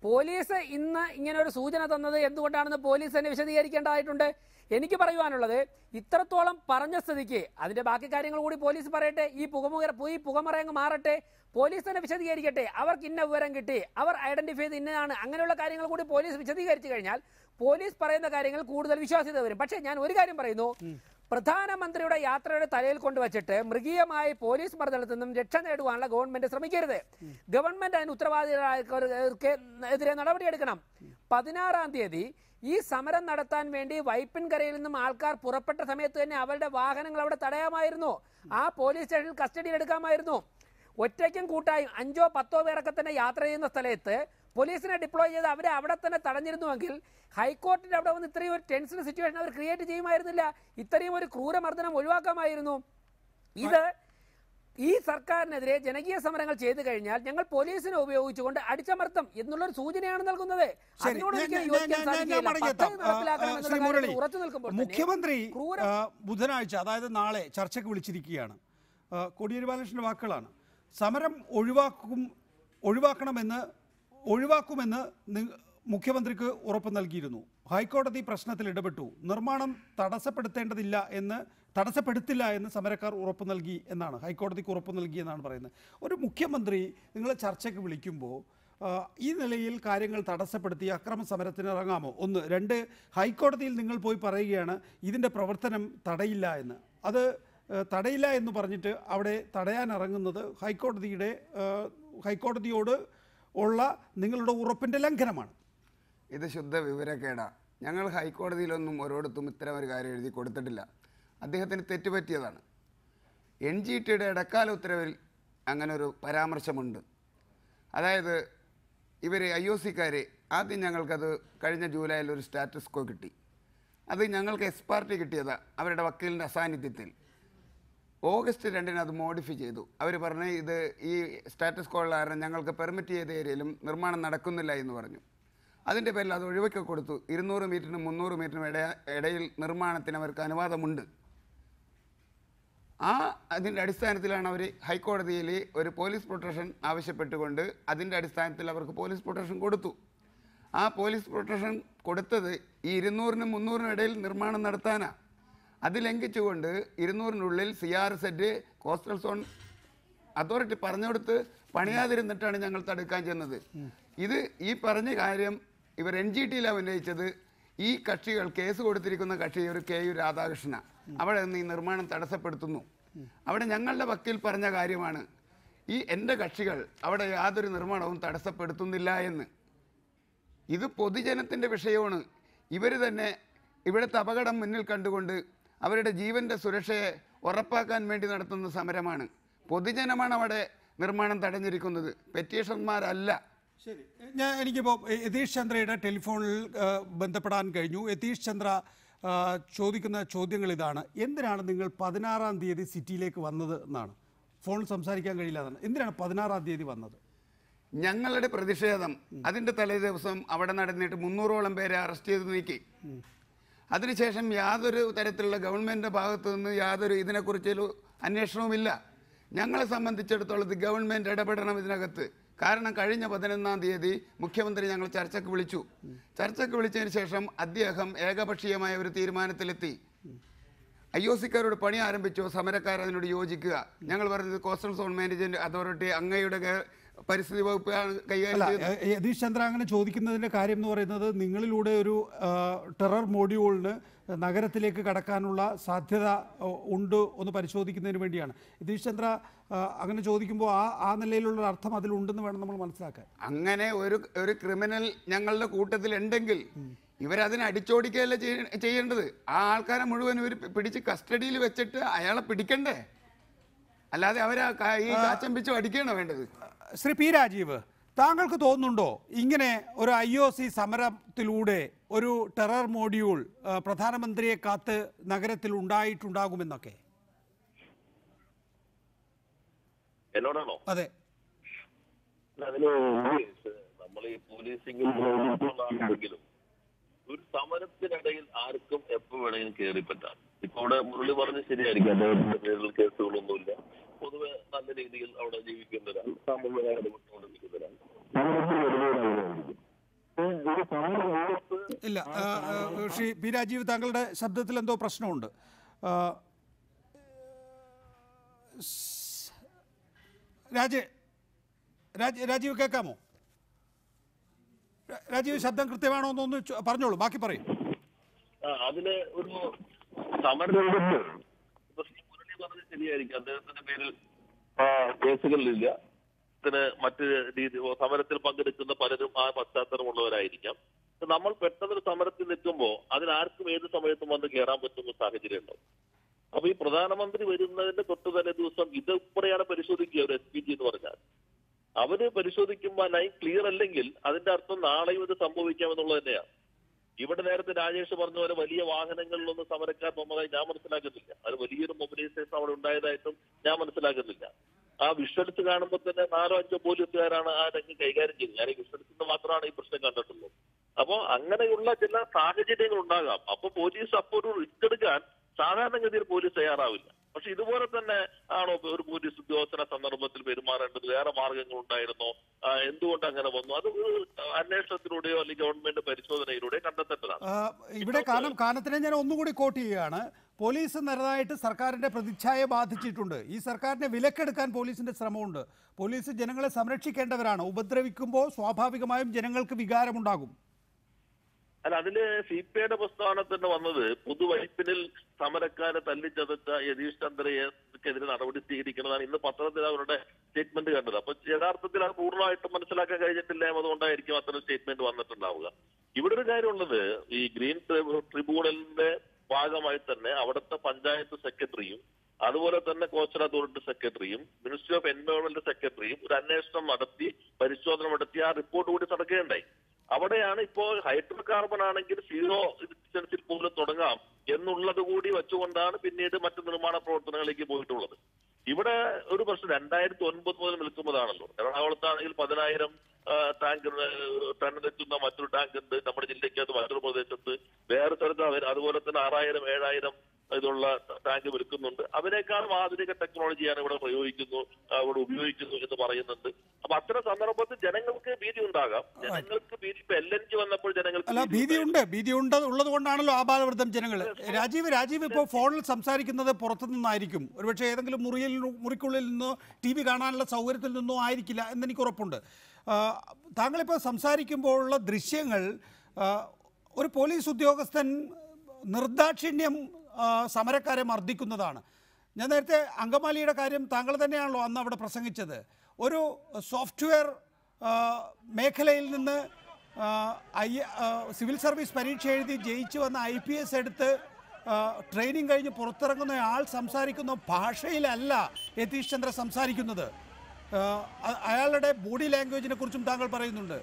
പോലീസ് ഇന്ന് ഇങ്ങനെ ഒരു സൂചന തന്നത് എന്തുകൊണ്ടാണെന്ന് പോലീസ് തന്നെ വിശദീകരിക്കേണ്ടതായിട്ടുണ്ട്. എനിക്ക് പറയുവാനുള്ളത്, ഇത്രത്തോളം പറഞ്ഞ സ്ഥിതിക്ക് അതിന്റെ ബാക്കി കാര്യങ്ങൾ കൂടി പോലീസ് പറയട്ടെ. ഈ പുകമറയങ്ങ് മാറട്ടെ, പോലീസ് തന്നെ വിശദീകരിക്കട്ടെ. അവർക്ക് ഇന്ന വിവരം കിട്ടി, അവർ ഐഡന്റിഫൈ ചെയ്ത് ഇന്നതാണ്, അങ്ങനെയുള്ള കാര്യങ്ങൾ കൂടി പോലീസ് വിശദീകരിച്ചു കഴിഞ്ഞാൽ പോലീസ് പറയുന്ന കാര്യങ്ങൾ കൂടുതൽ വിശ്വാസ്യത വരും. പക്ഷേ ഞാൻ ഒരു കാര്യം പറയുന്നു, പ്രധാനമന്ത്രിയുടെ യാത്രയുടെ തലയിൽ കൊണ്ടുവച്ചിട്ട് മൃഗീയമായി പോലീസ് മർദ്ദനത്തിൽ നിന്നും രക്ഷ നേടുവാനുള്ള ഗവൺമെന്റ് ശ്രമിക്കരുത്. ഗവൺമെന്റ് അതിന് ഉത്തരവാദികൾക്കെതിരെ നടപടിയെടുക്കണം. 16-ാം തീയതി ഈ സമരം നടത്താൻ വേണ്ടി വൈപ്പിൻകരയിൽ നിന്നും ആൾക്കാർ പുറപ്പെട്ട സമയത്ത് തന്നെ അവരുടെ വാഹനങ്ങൾ അവിടെ തടയാമായിരുന്നു. ആ പോലീസ് സ്റ്റേഷനിൽ കസ്റ്റഡിയിൽ എടുക്കാമായിരുന്നു. ഒറ്റയ്ക്കും കൂട്ടായും 5 or 10 പേരൊക്കെ തന്നെ യാത്ര ചെയ്യുന്ന സ്ഥലത്ത് പോലീസിനെ ഡിപ്ലോയ് ചെയ്ത് അവരെ അവിടെ തന്നെ തടഞ്ഞിരുന്നുവെങ്കിൽ ഹൈക്കോർട്ടിന്റെ അവിടെ വന്ന് ഇത്രയും ഒരു ടെൻഷൻ സിറ്റുവേഷൻ അവർ ക്രിയേറ്റ് ചെയ്യുമായിരുന്നില്ല. ഇത്രയും ഒരു ക്രൂരമർദ്ദനം ഒഴിവാക്കാമായിരുന്നു. ഇത് ഈ സർക്കാരിനെതിരെ ജനകീയ സമരങ്ങൾ ചെയ്തു കഴിഞ്ഞാൽ ഞങ്ങൾ പോലീസിനെ ഉപയോഗിച്ചുകൊണ്ട് അടിച്ചമർത്തും എന്നുള്ളൊരു സൂചനയാണ് നൽകുന്നത്. മുഖ്യമന്ത്രി ബുധനാഴ്ച, അതായത് നാളെ ചർച്ചയ്ക്ക് വിളിച്ചിരിക്കുകയാണ്. കോടിയേരി ബാലകൃഷ്ണന്റെ വാക്കുകളാണ്. സമരം ഒഴിവാക്കുമെന്ന് മുഖ്യമന്ത്രിക്ക് ഉറപ്പ് നൽകിയിരുന്നു. ഹൈക്കോടതി പ്രശ്നത്തിൽ ഇടപെട്ടു. നിർമ്മാണം തടസ്സപ്പെടുത്തില്ല എന്ന് സമരക്കാർ ഉറപ്പ് നൽകി എന്നാണ്, ഹൈക്കോടതിക്ക് ഉറപ്പ് നൽകി എന്നാണ് പറയുന്നത്. ഒരു മുഖ്യമന്ത്രി നിങ്ങളെ ചർച്ചയ്ക്ക് വിളിക്കുമ്പോൾ ഈ നിലയിൽ കാര്യങ്ങൾ തടസ്സപ്പെടുത്തി അക്രമ സമരത്തിന് ഇറങ്ങാമോ? 1. 2, ഹൈക്കോടതിയിൽ നിങ്ങൾ പോയി പറയുകയാണ് ഇതിൻ്റെ പ്രവർത്തനം തടയില്ല എന്ന്. അത് തടയില്ല എന്ന് പറഞ്ഞിട്ട് അവിടെ തടയാൻ ഇറങ്ങുന്നത് ഹൈക്കോടതിയോട് ഉള്ള നിങ്ങളുടെ ഉറപ്പിൻ്റെ ലംഘനമാണ്. ഇത് ശുദ്ധ വിവരക്കേടാണ്. ഞങ്ങൾ ഹൈക്കോടതിയിലൊന്നും ഓരോടത്തും ഇത്തരം ഒരു കാര്യം എഴുതി കൊടുത്തിട്ടില്ല. അദ്ദേഹത്തിന് തെറ്റുപറ്റിയതാണ്. NGTയുടെ ഇടക്കാല ഉത്തരവിൽ അങ്ങനെ ഒരു പരാമർശമുണ്ട്. അതായത് ഇവർ IOCക്കാർ ആദ്യം ഞങ്ങൾക്കത് കഴിഞ്ഞ ജൂലൈയിൽ ഒരു സ്റ്റാറ്റസ് കോ കിട്ടി. അത് ഞങ്ങൾക്ക് എക്സ്പാർട്ടി കിട്ടിയതാണ് അവരുടെ വക്കീലിൻ്റെ അസാന്നിധ്യത്തിൽ. ഓഗസ്റ്റ് 2 അത് മോഡിഫൈ ചെയ്തു. അവർ പറഞ്ഞ് ഇത് ഈ സ്റ്റാറ്റസ് കോ കാരണം ഞങ്ങൾക്ക് പെർമിറ്റ് ചെയ്ത ഏരിയയിലും നിർമ്മാണം നടക്കുന്നില്ല എന്ന് പറഞ്ഞു. അതിൻ്റെ പേരിൽ അത് ഒഴിവാക്കി കൊടുത്തു. 200 മീറ്ററിനും 300 മീറ്ററിനും ഇടയിൽ നിർമ്മാണത്തിന് അവർക്ക് അനുവാദമുണ്ട്. അതിൻ്റെ അടിസ്ഥാനത്തിലാണ് അവർ ഹൈക്കോടതിയിൽ ഒരു പോലീസ് പ്രൊട്ടക്ഷൻ ആവശ്യപ്പെട്ടുകൊണ്ട് അതിൻ്റെ അടിസ്ഥാനത്തിൽ അവർക്ക് പോലീസ് പ്രൊട്ടക്ഷൻ കൊടുത്തു. ആ പോലീസ് പ്രൊട്ടക്ഷൻ കൊടുത്തത് ഈ 200-നും 300-നും ഇടയിൽ നിർമ്മാണം നടത്താനാണ്. അത് ലംഘിച്ചുകൊണ്ട് 200-നുള്ളിൽ CRZ കോസ്റ്റൽ സോൺ അതോറിറ്റി പറഞ്ഞുകൊടുത്ത് പണിയാതിരുന്നിട്ടാണ് ഞങ്ങൾ തടുക്കാൻ ചെന്നത്. ഇത് ഈ പറഞ്ഞ കാര്യം ഇവർ NGTയിലാണ് ഉന്നയിച്ചത്. ഈ കക്ഷികൾ കേസ് കൊടുത്തിരിക്കുന്ന കക്ഷി ഒരു KU രാധാകൃഷ്ണ അവിടെ നിന്ന് ഈ നിർമ്മാണം തടസ്സപ്പെടുത്തുന്നു. അവിടെ ഞങ്ങളുടെ വക്കീൽ പറഞ്ഞ കാര്യമാണ് എൻ്റെ കക്ഷികൾ അവിടെ യാതൊരു നിർമ്മാണവും തടസ്സപ്പെടുത്തുന്നില്ല എന്ന്. ഇത് പൊതുജനത്തിൻ്റെ വിഷയമാണ്. ഇവർ തന്നെ ഇവിടുത്തെ അപകടം മുന്നിൽ കണ്ടുകൊണ്ട് അവരുടെ ജീവൻ്റെ സുരക്ഷയെ ഉറപ്പാക്കാൻ വേണ്ടി നടത്തുന്ന സമരമാണ്. പൊതുജനമാണ് അവിടെ നിർമ്മാണം തടഞ്ഞിരിക്കുന്നത്, പെറ്റീഷന്മാരല്ല. ശരി, എനിക്കിപ്പോൾ യതീഷ് ചന്ദ്രയുടെ ടെലിഫോണിൽ ബന്ധപ്പെടാൻ കഴിഞ്ഞു. യതീഷ് ചന്ദ്ര ചോദിക്കുന്ന ചോദ്യങ്ങൾ ഇതാണ്: എന്തിനാണ് നിങ്ങൾ 16-ാം തീയതി സിറ്റിയിലേക്ക് വന്നത് എന്നാണ്. ഫോണിൽ സംസാരിക്കാൻ കഴിയില്ല എന്നാണ്. എന്തിനാണ് 16-ാം തീയതി വന്നത്? ഞങ്ങളുടെ പ്രതിഷേധം അതിൻ്റെ തലേ ദിവസം അവിടെ നടന്നിട്ട് 300ഓളം പേരെ അറസ്റ്റ് ചെയ്ത് നീക്കി. അതിനുശേഷം യാതൊരു തരത്തിലുള്ള ഗവൺമെൻറ്റിൻ്റെ ഭാഗത്തു നിന്ന് യാതൊരു ഇതിനെക്കുറിച്ചൊരു അന്വേഷണവുമില്ല. ഞങ്ങളെ സംബന്ധിച്ചിടത്തോളം ഗവൺമെൻറ് ഇടപെടണം ഇതിനകത്ത്. കാരണം കഴിഞ്ഞ 11-ാം തീയതി മുഖ്യമന്ത്രി ഞങ്ങൾ ചർച്ചയ്ക്ക് വിളിച്ചു. ചർച്ചയ്ക്ക് വിളിച്ചതിന് ശേഷം അദ്ദേഹം ഏകപക്ഷീയമായ ഒരു തീരുമാനത്തിലെത്തി. IOCക്കാരോട് പണി ആരംഭിച്ചോ, സമരക്കാരതിനോട് യോജിക്കുക. ഞങ്ങൾ പറഞ്ഞത് കോസ്റ്റൽ സോൺ മാനേജ്മെൻറ്റ് അതോറിറ്റി അങ്ങയുടെ പരിസ്ഥിതി വകുപ്പാണ് കൈകാര്യം ചെയ്യുന്നത്. യതീഷ് ചന്ദ്ര അങ്ങനെ ചോദിക്കുന്നതിൻ്റെ കാര്യം എന്ന് പറയുന്നത് നിങ്ങളിലൂടെ ഒരു ടെറർ മോഡ്യൂളിന് നഗരത്തിലേക്ക് കടക്കാനുള്ള സാധ്യത ഉണ്ട് ഒന്ന് പരിശോധിക്കുന്നതിന് വേണ്ടിയാണ്. യതീഷ് ചന്ദ്ര അങ്ങനെ ചോദിക്കുമ്പോൾ ആ നിലയിലുള്ള അർത്ഥം അതിലുണ്ടെന്ന് വേണം നമ്മൾ മനസ്സിലാക്കാൻ. അങ്ങനെ ഒരു ക്രിമിനൽ ഞങ്ങളുടെ കൂട്ടത്തിലുണ്ടെങ്കിൽ ഇവരതിനെ അടിച്ചോടിക്കുകയല്ല ചെയ്യേണ്ടത്. ആ ആൾക്കാരെ മുഴുവൻ ഇവർ പിടിച്ച് കസ്റ്റഡിയിൽ വെച്ചിട്ട് അയാളെ പിടിക്കണ്ടേ, അല്ലാതെ അവരെ ഈ കാച്ചമ്പിച്ചു അടിക്കുകയാണോ വേണ്ടത്? ശ്രീ P. രാജീവ്, താങ്കൾക്ക് തോന്നുന്നുണ്ടോ ഇങ്ങനെ ഒരു IOC സമരത്തിലൂടെ ഒരു ടെറർ മോഡ്യൂൾ പ്രധാനമന്ത്രിയെ കാത്ത് നഗരത്തിൽ ഉണ്ടായിട്ടുണ്ടാകുമെന്നൊക്കെ? എന്നോടാണോ? അതെ. അതിന് നമ്മൾ ഈ പോലീസിംഗിലും ഒരു സമരത്തിനിടയിൽ ആർക്കും എപ്പോൾ വേണമെങ്കിലും കയറി പറ്റാം. ഇപ്പൊ അവിടെ മുരളി പറഞ്ഞ് ശരിയായിരിക്കും, അദ്ദേഹത്തിന്റെ പേരിൽ കേസുകളൊന്നുമില്ല. പൊതുവെ നല്ല രീതിയിൽ അവിടെ ജീവിക്കുന്നവരാണ്, സാമൂഹികമായി ഇടപെട്ടുകൊണ്ടിരിക്കുന്നവരാണ്. ഇല്ല, ശ്രീ P. രാജീവ്, താങ്കളുടെ ശബ്ദത്തിൽ എന്തോ പ്രശ്നമുണ്ട്. രാജീവ് കേൾക്കാമോ? രാജീവ്, ശബ്ദം കൃത്യമാണോ എന്നൊന്ന് പറഞ്ഞോളൂ, ബാക്കി പറയും. അതിന് ഒരു സമരം മുരളി പറഞ്ഞത് ശരിയായിരിക്കും, അദ്ദേഹത്തിന്റെ പേരിൽ കേസുകളിലില്ല. മറ്റ് രീതി സമരത്തിൽ പങ്കെടുക്കുന്ന പലരും ആ പശ്ചാത്തലമുള്ളവരായിരിക്കാം. നമ്മൾ പെട്ടെന്നൊരു സമരത്തിൽ നിൽക്കുമ്പോൾ അതിനാർക്കും ഏത് സമയത്തും വന്ന് കയറാൻ പറ്റുന്ന സാഹചര്യം ഉണ്ടാവും. അപ്പൊ ഈ പ്രധാനമന്ത്രി വരുന്നതിന്റെ തൊട്ട് തന്നെ ദിവസം ഇത് ഇപ്പോഴാണ് പരിശോധിക്കുക ഒരു SPG എന്ന് പറഞ്ഞാൽ. അവര് പരിശോധിക്കുമ്പോൾ ലൈൻ ക്ലിയർ അല്ലെങ്കിൽ അതിന്റെ അർത്ഥം നാളെയും ഇത് സംഭവിക്കാമെന്നുള്ളത് തന്നെയാണ്. ഇവിടെ നേരത്തെ രാജേഷ് പറഞ്ഞ പോലെ വലിയ വാഹനങ്ങളിലൊന്നും സമരക്കാർ വന്നതായി ഞാൻ മനസ്സിലാക്കുന്നില്ല. അത് വലിയൊരു മൊബിലൈസേഷൻ അവിടെ ഉണ്ടായതായിട്ടും ഞാൻ മനസ്സിലാക്കുന്നില്ല. ആ വിഷ്വൽസ് കാണുമ്പോൾ തന്നെ 4-5 പോലീസുകാരാണ് ആ രംഗം കൈകാര്യം ചെയ്തത്. ഞാൻ ഈ വിഷ്വൽസിന് മാത്രമാണ് ഈ പ്രശ്നം കണ്ടിട്ടുള്ളത്. അപ്പോ അങ്ങനെയുള്ള ചില സാഹചര്യങ്ങൾ ഉണ്ടാകാം. അപ്പൊ പോലീസ് അപ്പോൾ ഒരു റിസ്ക് എടുക്കാൻ സാധാരണഗതിയിൽ പോലീസ് തയ്യാറാവില്ല. പക്ഷെ ഇതുപോലെ തന്നെ ആണോ ഒരു പോലീസ് ഉദ്യോഗസ്ഥന സന്ദർഭത്തിൽ പെരുമാറേണ്ടത്? വേറെ മാർഗങ്ങൾ ഉണ്ടായിരുന്നോ? എന്തുകൊണ്ട് അങ്ങനെ വന്നു? അത് അന്വേഷണത്തിലൂടെയോ അല്ലെങ്കിൽ ഗവൺമെന്റ് പരിശോധനയിലൂടെയോ കണ്ടെത്തേണ്ടതാണ്. ഇവിടെ കാനത്തിനെ ഞാൻ ഒന്നുകൂടി കോട്ട് ചെയ്യുകയാണ്. പോലീസ് നിരതായിട്ട് സർക്കാരിന്റെ പ്രതിച്ഛായ ബാധിച്ചിട്ടുണ്ട്. ഈ സർക്കാരിനെ വിലക്കെടുക്കാൻ പോലീസിന്റെ ശ്രമമുണ്ട്. പോലീസ് ജനങ്ങളെ സംരക്ഷിക്കേണ്ടവരാണ്. ഉപദ്രവിക്കുമ്പോൾ സ്വാഭാവികമായും ജനങ്ങൾക്ക് വികാരമുണ്ടാകും. അല്ല, അതില് CPIയുടെ പ്രസ്താവന തന്നെ വന്നത് പുതുവൈപ്പിനിൽ സമരക്കാരെ തല്ലിച്ചതച്ച യതീഷ് ചന്ദ്രയ്ക്കെതിരെ നടപടി സ്വീകരിക്കുന്നതാണ്. ഇന്ന് പത്രത്തിൽ അവരുടെ സ്റ്റേറ്റ്മെന്റ് കണ്ടത്. അപ്പൊ യഥാർത്ഥത്തിൽ അത് പൂർണ്ണമായിട്ടും മനസ്സിലാക്കാൻ കഴിഞ്ഞിട്ടില്ല. അതുകൊണ്ടായിരിക്കും അത്തരം സ്റ്റേറ്റ്മെന്റ് വന്നിട്ടുണ്ടാവുക. ഇവിടെ ഒരു കാര്യമുള്ളത്, ഈ ഗ്രീൻ ട്രിബ്യൂണലിന്റെ ഭാഗമായി തന്നെ അവിടുത്തെ പഞ്ചായത്ത് സെക്രട്ടറിയും അതുപോലെ തന്നെ കോസ്റ്റൽ അതോറിറ്റി സെക്രട്ടറിയും മിനിസ്ട്രി ഓഫ് എൻവയോൺമെന്റ് സെക്രട്ടറിയും ഒരു അന്വേഷണം നടത്തി പരിശോധന നടത്തി ആ റിപ്പോർട്ട് കൂടി നടക്കുകയുണ്ടായി. അവിടെയാണ് ഇപ്പോൾ ഹൈഡ്രോ കാർബൺ ആണെങ്കിൽ 0 ഡിസ്റ്റൻസിൽ പോലും തുടങ്ങാം എന്നുള്ളത് കൂടി വെച്ചുകൊണ്ടാണ് പിന്നീട് മറ്റു നിർമ്മാണ പ്രവർത്തനങ്ങളിലേക്ക് പോയിട്ടുള്ളത്. ഇവിടെ ഒരു പ്രശ്നം 2009 മുതൽ നിൽക്കുന്നതാണല്ലോ. എറണാകുളത്താണെങ്കിൽ 10,000 ടാങ്ക് ടണ്ണിലെത്തുന്ന മറ്റൊരു ടാങ്ക് ഉണ്ട്. നമ്മുടെ ജില്ലയ്ക്കകത്ത് മറ്റൊരു പ്രദേശത്ത് വേറെ സ്ഥലത്ത് അതുപോലെ തന്നെ 6,000-7,000 ഇതുള്ള ടാങ്ക് വിൽക്കുന്നുണ്ട്. അതിനേക്കാളും ആധുനിക ടെക്നോളജിയാണ് ഇവിടെ ഉപയോഗിക്കുന്നു എന്ന് പറയുന്നുണ്ട്. അപ്പൊ അത്തരം സന്ദർഭത്തിൽ ജനങ്ങൾക്ക് ഭീതി ഉണ്ടാകാം. ജനങ്ങൾക്ക് ഭീതി ഇപ്പൊ LNG വന്നപ്പോൾ ജനങ്ങൾക്ക് ഭീതി ഉള്ളത് കൊണ്ടാണല്ലോ ആപാലവൃദ്ധം ജനങ്ങൾ. രാജീവ് ഇപ്പോൾ ഫോണിൽ സംസാരിക്കുന്നത് പുറത്തു നിന്നായിരിക്കും. ഒരുപക്ഷെ ഏതെങ്കിലും മുറിക്കുള്ളിൽ നിന്നോ TV കാണാനുള്ള സൗകര്യത്തിൽ നിന്നോ ആയിരിക്കില്ല എന്നെനിക്ക് ഉറപ്പുണ്ട്. താങ്കളിപ്പോൾ സംസാരിക്കുമ്പോഴുള്ള ദൃശ്യങ്ങൾ ഒരു പോലീസ് ഉദ്യോഗസ്ഥൻ നിർദാക്ഷിണ്യം സമരക്കാരെ മർദ്ദിക്കുന്നതാണ്. ഞാൻ നേരത്തെ അങ്കമാലിയുടെ കാര്യം താങ്കൾ തന്നെയാണല്ലോ അന്ന് അവിടെ പ്രസംഗിച്ചത്. ഒരു സോഫ്റ്റ്വെയർ മേഖലയിൽ നിന്ന് സിവിൽ സർവീസ് പരീക്ഷ എഴുതി ജയിച്ചു വന്ന IPS എടുത്ത് ട്രെയിനിങ് കഴിഞ്ഞ് പുറത്തിറങ്ങുന്ന ആൾ സംസാരിക്കുന്ന ഭാഷയിലല്ല യതീഷ് ചന്ദ്ര സംസാരിക്കുന്നത്. അയാളുടെ ബോഡി ലാംഗ്വേജിനെ കുറിച്ചും താങ്കൾ പറയുന്നുണ്ട്.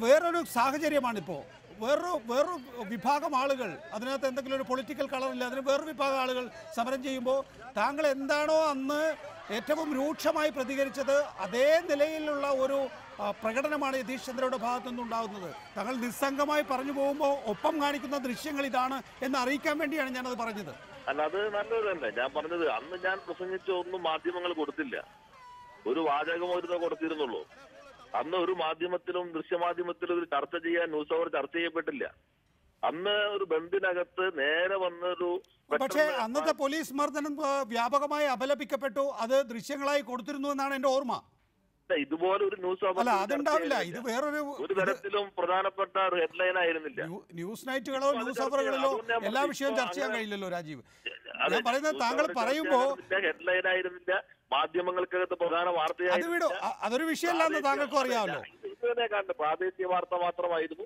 വേറൊരു സാഹചര്യമാണിപ്പോൾ. വേറൊരു വിഭാഗം ആളുകൾ, അതിനകത്ത് എന്തെങ്കിലും ഒരു പൊളിറ്റിക്കൽ കളറില്ല, അതിന് വേറൊരു വിഭാഗം ആളുകൾ സമരം ചെയ്യുമ്പോൾ താങ്കൾ എന്താണോ അന്ന് ഏറ്റവും രൂക്ഷമായി പ്രതികരിച്ചത് അതേ നിലയിലുള്ള ഒരു പ്രകടനമാണ് യതീഷ് ചന്ദ്രയുടെ ഭാഗത്തു നിന്നുണ്ടാകുന്നത്. താങ്കൾ നിസ്സംഗമായി പറഞ്ഞു പോകുമ്പോൾ ഒപ്പം കാണിക്കുന്ന ദൃശ്യങ്ങൾ ഇതാണ് എന്ന് അറിയിക്കാൻ വേണ്ടിയാണ് ഞാനത് പറഞ്ഞത്. അല്ല, അത് നല്ലത് തന്നെ. ഞാൻ പറഞ്ഞത് അന്ന് ഞാൻ പ്രസംഗിച്ച ഒന്നും മാധ്യമങ്ങൾ കൊടുത്തില്ല. ഒരു വാചകമോ ഇരുന്നോ കൊടുത്തിരുന്നുള്ളൂ. അന്ന് ഒരു മാധ്യമത്തിലും ദൃശ്യമാധ്യമത്തിലും ഒരു ചർച്ച ചെയ്യാൻ ന്യൂസ് അവർ ചർച്ച ചെയ്യപ്പെട്ടില്ല. അന്ന് ഒരു ബന്ദിനകത്ത് നേരെ വന്നൊരു പക്ഷേ അന്നത്തെ പോലീസ് മർദ്ദനം വ്യാപകമായി അപലപിക്കപ്പെട്ടു. അത് ദൃശ്യങ്ങളായി കൊടുത്തിരുന്നു എന്നാണ് എന്റെ ഓർമ്മ. ഇതുപോലെ ഒരു ന്യൂസ് അതുണ്ടാവില്ല. ഇത് വേറൊരു തരത്തിലും പ്രധാനപ്പെട്ട ഒരു ഹെഡ്ലൈൻ ആയിരുന്നില്ല. ന്യൂസ് നൈറ്റുകളോ ന്യൂസ് അവറുകളിലോ എല്ലാ വിഷയവും ചർച്ച ചെയ്യാൻ കഴിയില്ലല്ലോ രാജീവ്. ഞാൻ പറയുന്നത് താങ്കൾ പറയുമ്പോൾ ഹെഡ്ലൈൻ ആയിരുന്നില്ല, മാധ്യമങ്ങൾക്കകത്ത് പ്രധാന വാർത്തയായിരുന്നു. അതൊരു വിഷയമല്ലെന്ന് താങ്കൾക്കും അറിയാമല്ലോ. ഇതിനെ കണ്ട് പ്രാദേശിക വാർത്ത മാത്രമായിരുന്നു.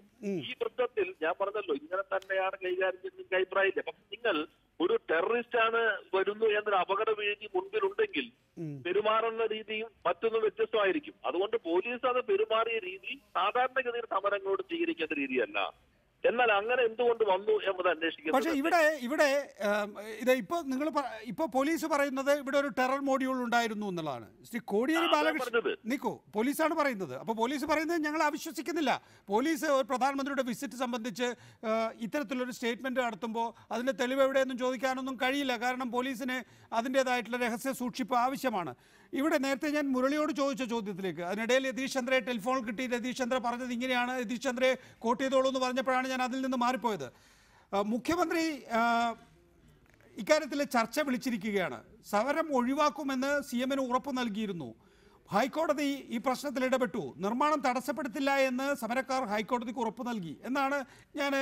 ഈ വൃത്തത്തിൽ ഞാൻ പറഞ്ഞല്ലോ ഇങ്ങനെ തന്നെയാണ് കൈകാര്യം ചെയ്യുന്ന അഭിപ്രായമില്ല. പക്ഷെ നിങ്ങൾ ഒരു ടെററിസ്റ്റ് ആണ് വരുന്നു എന്നൊരു അപകട വീഴ്ച മുൻപിലുണ്ടെങ്കിൽ പെരുമാറുന്ന രീതിയും മറ്റൊന്നും വ്യത്യസ്തമായിരിക്കും. അതുകൊണ്ട് പോലീസ് അത് പെരുമാറിയ രീതി സാധാരണഗതിയിൽ സമരങ്ങളോട് സ്വീകരിക്കേണ്ട രീതിയല്ല. എന്നാൽ അങ്ങനെ എന്തുകൊണ്ട് വന്നു എന്നത് അന്വേഷിക്കുന്നത്. പക്ഷേ ഇവിടെ ഇത് ഇപ്പോൾ പോലീസ് പറയുന്നത് ഇവിടെ ഒരു ടെറർ മോഡ്യൂൾ ഉണ്ടായിരുന്നു എന്നുള്ളതാണ്. ശ്രീ കോടിയേരി ബാലകൃഷ്ണൻ നിക്കോ പോലീസാണ് പറയുന്നത്. അപ്പോൾ പോലീസ് പറയുന്നത് ഞങ്ങൾ അവിശ്വസിക്കുന്നില്ല. പോലീസ് ഒരു പ്രധാനമന്ത്രിയുടെ വിസിറ്റ് സംബന്ധിച്ച് ഇത്തരത്തിലൊരു സ്റ്റേറ്റ്മെൻറ്റ് നടത്തുമ്പോൾ അതിൻ്റെ തെളിവ് എവിടെയൊന്നും ചോദിക്കാനൊന്നും കഴിയില്ല. കാരണം പോലീസിന് അതിൻ്റേതായിട്ടുള്ള രഹസ്യ സൂക്ഷിപ്പ് ആവശ്യമാണ്. ഇവിടെ നേരത്തെ ഞാൻ മുരളിയോട് ചോദിച്ച ചോദ്യത്തിലേക്ക് അതിനിടയിൽ യതീഷ് ചന്ദ്രയെ ടെലിഫോൺ കിട്ടി. യതീഷ് ചന്ദ്ര പറഞ്ഞത് ഇങ്ങനെയാണ്, യതീഷ് ചന്ദ്രയെ കോട്ട് ചെയ്തോളൂ എന്ന് പറഞ്ഞപ്പോഴാണ് ഞാൻ അതിൽ നിന്ന് മാറിപ്പോയത്. മുഖ്യമന്ത്രി ഇക്കാര്യത്തിൽ ചർച്ച വിളിച്ചിരിക്കുകയാണ്. സമരം ഒഴിവാക്കുമെന്ന് CM-ന് ഉറപ്പ് നൽകിയിരുന്നു. ഹൈക്കോടതി ഈ പ്രശ്നത്തിൽ ഇടപെട്ടു. നിർമ്മാണം തടസ്സപ്പെടുത്തില്ല എന്ന് സമരക്കാർ ഹൈക്കോടതിക്ക് ഉറപ്പ് നൽകി എന്നാണ് ഞാൻ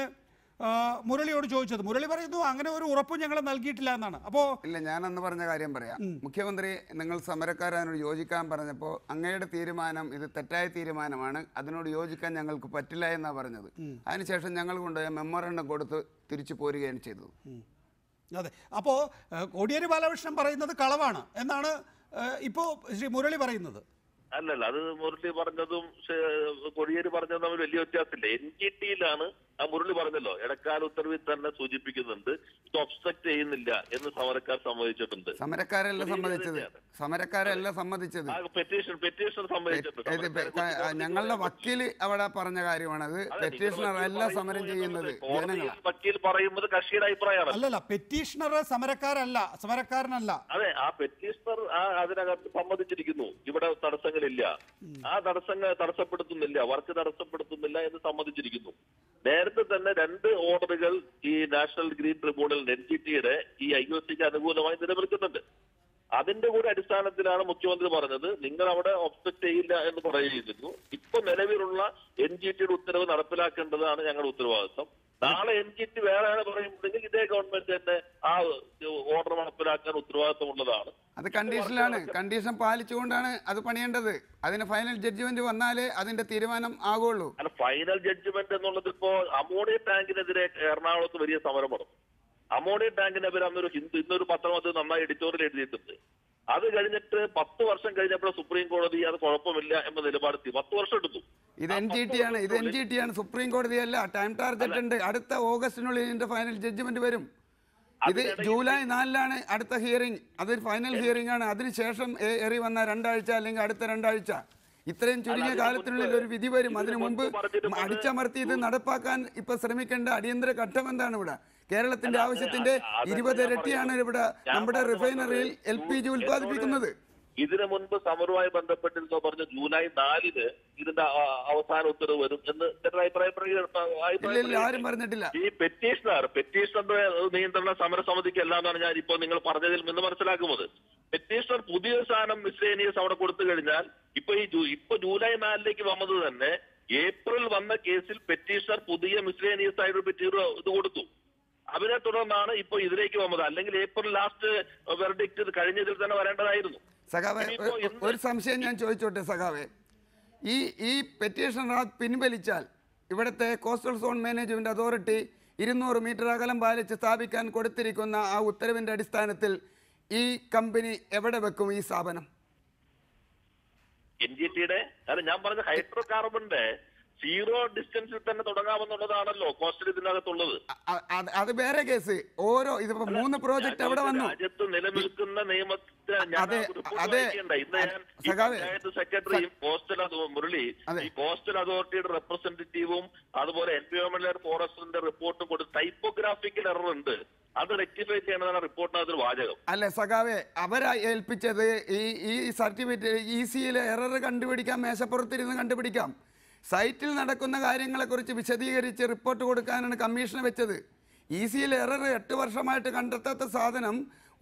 മുരളിയോട് ചോദിച്ചത്. മുരളി പറയുന്നു അങ്ങനെ ഒരു ഉറപ്പും ഞങ്ങൾ നൽകിയിട്ടില്ല എന്നാണ്. അപ്പോൾ ഇല്ല, ഞാനന്ന് പറഞ്ഞ കാര്യം പറയാം. മുഖ്യമന്ത്രി നിങ്ങൾ സമരക്കാരനോട് യോജിക്കാൻ പറഞ്ഞപ്പോൾ അങ്ങയുടെ തീരുമാനം ഇത് തെറ്റായ തീരുമാനമാണ്, അതിനോട് യോജിക്കാൻ ഞങ്ങൾക്ക് പറ്റില്ല എന്നാണ് പറഞ്ഞത്. അതിനുശേഷം ഞങ്ങൾ കൊണ്ടുപോയ മെമ്മോറണ്ടം കൊടുത്ത് തിരിച്ചു പോരുകയാണ് ചെയ്തത്. അതെ. അപ്പോൾ കോടിയേരി ബാലകൃഷ്ണൻ പറയുന്നത് കളവാണ് എന്നാണ് ഇപ്പോൾ ശ്രീ മുരളി പറയുന്നത്. അല്ലല്ല, അത് മുരളി പറഞ്ഞതും കോടിയേരി പറഞ്ഞതും തമ്മിൽ വലിയ വ്യത്യാസമില്ല. NGT-യിലാണ് ആ മുരളി പറഞ്ഞല്ലോ, ഇടക്കാല ഉത്തരവിൽ തന്നെ സൂചിപ്പിക്കുന്നുണ്ട് ഇത് ഒബ്സ്ട്രക്ട് ചെയ്യുന്നില്ല എന്ന് സമരക്കാർ സമ്മതിച്ചിട്ടുണ്ട്. സമരക്കാരല്ല സമ്മതിച്ചത്, പെറ്റീഷൻ സമ്മതിച്ചിട്ടുണ്ട്. ഞങ്ങളുടെ വക്കീല് അവിടെ പറഞ്ഞ കാര്യമാണത്. പെറ്റീഷണർ അല്ല സമരം ചെയ്യുന്നത്, വക്കീൽ പറയുന്നത് കക്ഷിയുടെ അഭിപ്രായമാണ്. അല്ലല്ല, പെറ്റീഷണർ സമരക്കാരനല്ല. അതെ, ആ പെറ്റീഷണർ അതിനകത്ത് സമ്മതിച്ചിരിക്കുന്നു ഇവിടെ തടസ്സങ്ങളില്ല, ആ തടസ്സങ്ങൾ തടസ്സപ്പെടുത്തുന്നില്ല, വർക്ക് തടസ്സപ്പെടുത്തുന്നില്ല എന്ന് സമ്മതിച്ചിരിക്കുന്നു. നേരത്തെ തന്നെ 2 ഓർഡറുകൾ ഈ നാഷണൽ ഗ്രീൻ ട്രിബ്യൂണൽ NGT-യുടെ ഈ IOC-ക്ക് അനുകൂലമായി നിലനിൽക്കുന്നുണ്ട്. അതിന്റെ കൂടെ അടിസ്ഥാനത്തിലാണ് മുഖ്യമന്ത്രി പറഞ്ഞത് നിങ്ങൾ അവിടെ ഒബ്സ്ട്രക്ട് ചെയ്യില്ല എന്ന് പറയുന്നു. ഇപ്പൊ നിലവിലുള്ള NGT-യുടെ ഉത്തരവ് നടപ്പിലാക്കേണ്ടതാണ് ഞങ്ങളുടെ ഉത്തരവാദിത്വം. നാളെ NGT വേറെയാണ് പറയുമ്പോഴെങ്കിൽ ഇതേ ഗവൺമെന്റ് തന്നെ ആ ഓർഡർ നടപ്പിലാക്കാൻ ഉത്തരവാദിത്വമുള്ളതാണ്. അത് കണ്ടീഷനിലാണ്, കണ്ടീഷൻ പാലിച്ചുകൊണ്ടാണ് അത് പണിയേണ്ടത്. അതിന് ഫൈനൽ ജഡ്ജ്മെന്റ് വന്നാലേ അതിന്റെ തീരുമാനം ആകുള്ളൂ. അല്ല, ഫൈനൽ ജഡ്ജ്മെന്റ് എന്നുള്ളത് ഇപ്പോ അമോണിയ ടാങ്കിനെതിരെ എറണാകുളത്ത് വലിയ സമരമാണ്. അമോണിയ ടാങ്കിനെതിരെ ഇന്നൊരു പത്രം അത് നന്നായി എഡിറ്റോറിയൽ എഴുതിയിട്ടുണ്ട്. അത് കഴിഞ്ഞിട്ട് 10 വർഷം കഴിഞ്ഞപ്പോൾ സുപ്രീം കോടതി അത് കുഴപ്പമില്ല എന്ന നിലപാടെത്തി. 10 വർഷം എടുത്തു. ഇത് NGT ആണ്, സുപ്രീം കോടതിയല്ല. ടൈം ടാർഗറ്റ് ഉണ്ട്. അടുത്ത ഓഗസ്റ്റിനുള്ളിൽ ഇതിന്റെ ഫൈനൽ ജഡ്ജ്മെന്റ് വരും. ഇത് ജൂലൈ 4-ലാണ് അടുത്ത ഹിയറിംഗ്. അതൊരു ഫൈനൽ ഹിയറിംഗ് ആണ്. അതിനുശേഷം ഏറി വന്ന 2 ആഴ്ച അല്ലെങ്കിൽ അടുത്ത 2 ആഴ്ച, ഇത്രയും ചുരുങ്ങിയ കാലത്തിനുള്ളിൽ ഒരു വിധി വരും. അതിനു മുമ്പ് അടിച്ചമർത്തി ഇത് നടപ്പാക്കാൻ ഇപ്പൊ ശ്രമിക്കേണ്ട അടിയന്തര ഘട്ടം എന്താണ്? ഇവിടെ കേരളത്തിന്റെ ആവശ്യത്തിന്റെ 20 ഇരട്ടിയാണ് ഇവിടെ നമ്മുടെ റിഫൈനറിയിൽ LPG ഉൽപ്പാദിപ്പിക്കുന്നത്. ഇതിനു മുൻപ് സമരവുമായി ബന്ധപ്പെട്ടിരുന്നോ പറഞ്ഞു ജൂലൈ 4-ന് ഇതിന്റെ അവസാന ഉത്തരവ് വരും എന്ന് ആരും പറഞ്ഞിട്ടില്ല. ഈ പെറ്റീഷണറുടെ നിയന്ത്രണ സമരസമിതിക്ക് അല്ലാന്നാണ് ഞാൻ ഇപ്പോൾ നിങ്ങൾ പറഞ്ഞതിൽ നിന്ന് മനസ്സിലാക്കുന്നത്. പെറ്റീഷണർ പുതിയ സാധനം മിസ്ലേനിയസ് അവിടെ കൊടുത്തു കഴിഞ്ഞാൽ ഇപ്പൊ ജൂലൈ 4-ലേക്ക് വന്നത് തന്നെ ഏപ്രിൽ വന്ന കേസിൽ പെറ്റീഷണർ പുതിയ മിസ്ലേനിയസ് ആയിട്ട് ഇത് കൊടുത്തു. അതിനെ തുടർന്നാണ് ഇപ്പൊ ഇതിലേക്ക് വന്നത്. അല്ലെങ്കിൽ ഏപ്രിൽ ലാസ്റ്റ് വെർഡിക്റ്റ് കഴിഞ്ഞതിൽ തന്നെ വരേണ്ടതായിരുന്നു. സഖാവെ, ഒരു സംശയം ഞാൻ ചോദിച്ചോട്ടെ സഖാവെ, ഈ പെറ്റീഷൻ പിൻവലിച്ചാൽ ഇവിടുത്തെ coastal zone management authority 200 metre അകലം പാലിച്ച് സ്ഥാപിക്കാൻ കൊടുത്തിരിക്കുന്ന ആ ഉത്തരവിന്റെ അടിസ്ഥാനത്തിൽ ഈ കമ്പനി എവിടെ വെക്കും ഈ സ്ഥാപനം? NGT-യുടെ ഞാൻ പറഞ്ഞ ഹൈഡ്രോ കാർബണിന്റെ 0 ഡിസ്റ്റൻസിൽ തന്നെ തുടങ്ങാമെന്നുള്ളതാണല്ലോ കോസ്റ്റൽ ഇതിനകത്തുള്ളത്. അത് വേറെ കേസ്. ഇതിപ്പോ 3 പ്രോജക്ട് എവിടെ വന്നു? രാജ്യത്ത് നിലനിൽക്കുന്ന നിയമത്തെ സെക്രട്ടറിയും മുരളി ഈ കോസ്റ്റൽ അതോറിറ്റിയുടെ റെപ്രസെന്റേറ്റീവും അതുപോലെ എൻവയോൺമെന്റൽ ആൻഡ് ഫോറസ്റ്റിന്റെ റിപ്പോർട്ടും കൊടുത്ത് ടൈപ്പോഗ്രാഫിക്കൽ എറർ ഉണ്ട്, അത് റെക്ടിഫൈ ചെയ്യണമെന്നാണ് റിപ്പോർട്ടിനകത്തൊരു വാചകം. അല്ലെ സഖാവെ, അവരാ ഏൽപ്പിച്ചത് ഈ സർട്ടിഫിക്കറ്റ് EC-യിലെ എറർ കണ്ടുപിടിക്കാം, മേശപ്പുറത്തിരുന്ന് കണ്ടുപിടിക്കാം. സൈറ്റിൽ നടക്കുന്ന കാര്യങ്ങളെക്കുറിച്ച് വിശദീകരിച്ച് റിപ്പോർട്ട് കൊടുക്കാനാണ് കമ്മീഷനെ വെച്ചത്. EC-യിലെ എറർ 8 വർഷമായിട്ട് കണ്ടെത്താത്ത സാധനം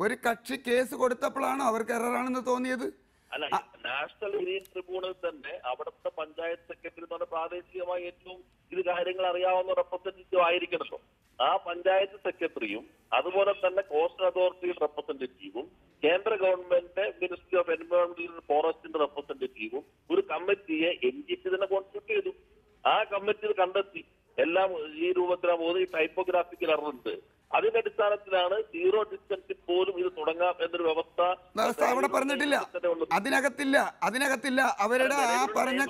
ഒരു കക്ഷി കേസ് കൊടുത്തപ്പോഴാണോ അവർക്ക് എററാണെന്ന് തോന്നിയത്? അല്ല, നാഷണൽ ഗ്രീൻ ട്രിബ്യൂണൽ തന്നെ അവിടുത്തെ പഞ്ചായത്ത് സെക്രട്ടറി എന്ന് പറഞ്ഞ പ്രാദേശികമായി ഏറ്റവും ഇത് കാര്യങ്ങൾ അറിയാവുന്ന റെപ്രസെന്റേറ്റീവ് ആയിരിക്കണല്ലോ. ആ പഞ്ചായത്ത് സെക്രട്ടറിയും അതുപോലെ തന്നെ കോസ്റ്റൽ അതോറിറ്റിയുടെ റെപ്രസെന്റേറ്റീവും കേന്ദ്ര ഗവൺമെന്റ് മിനിസ്ട്രി ഓഫ് എൻവയോൺമെന്റൽ ആൻഡ് ഫോറസ്റ്റിന്റെ റെപ്രസെന്റേറ്റീവും ഒരു കമ്മിറ്റിയെ NGT തന്നെ കോൺസ്റ്റിറ്റ്യൂട്ട് ചെയ്തു. ആ കമ്മിറ്റി കണ്ടെത്തി എല്ലാം ഈ രൂപത്തിലാണ് പോകുന്നത്. ഈ ടൈപ്പോഗ്രാഫിക്കൽ എറർ ഉണ്ട്. അതിന്റെ അടിസ്ഥാനത്തിലാണ് 0 ഡിസ്റ്റൻസിൽ പോലും ഇത് തുടങ്ങാം എന്നൊരു വ്യവസ്ഥ അവിടെ പറഞ്ഞിട്ടില്ല. അതിനകത്തില്ല അവരുടെ ആ പറഞ്ഞ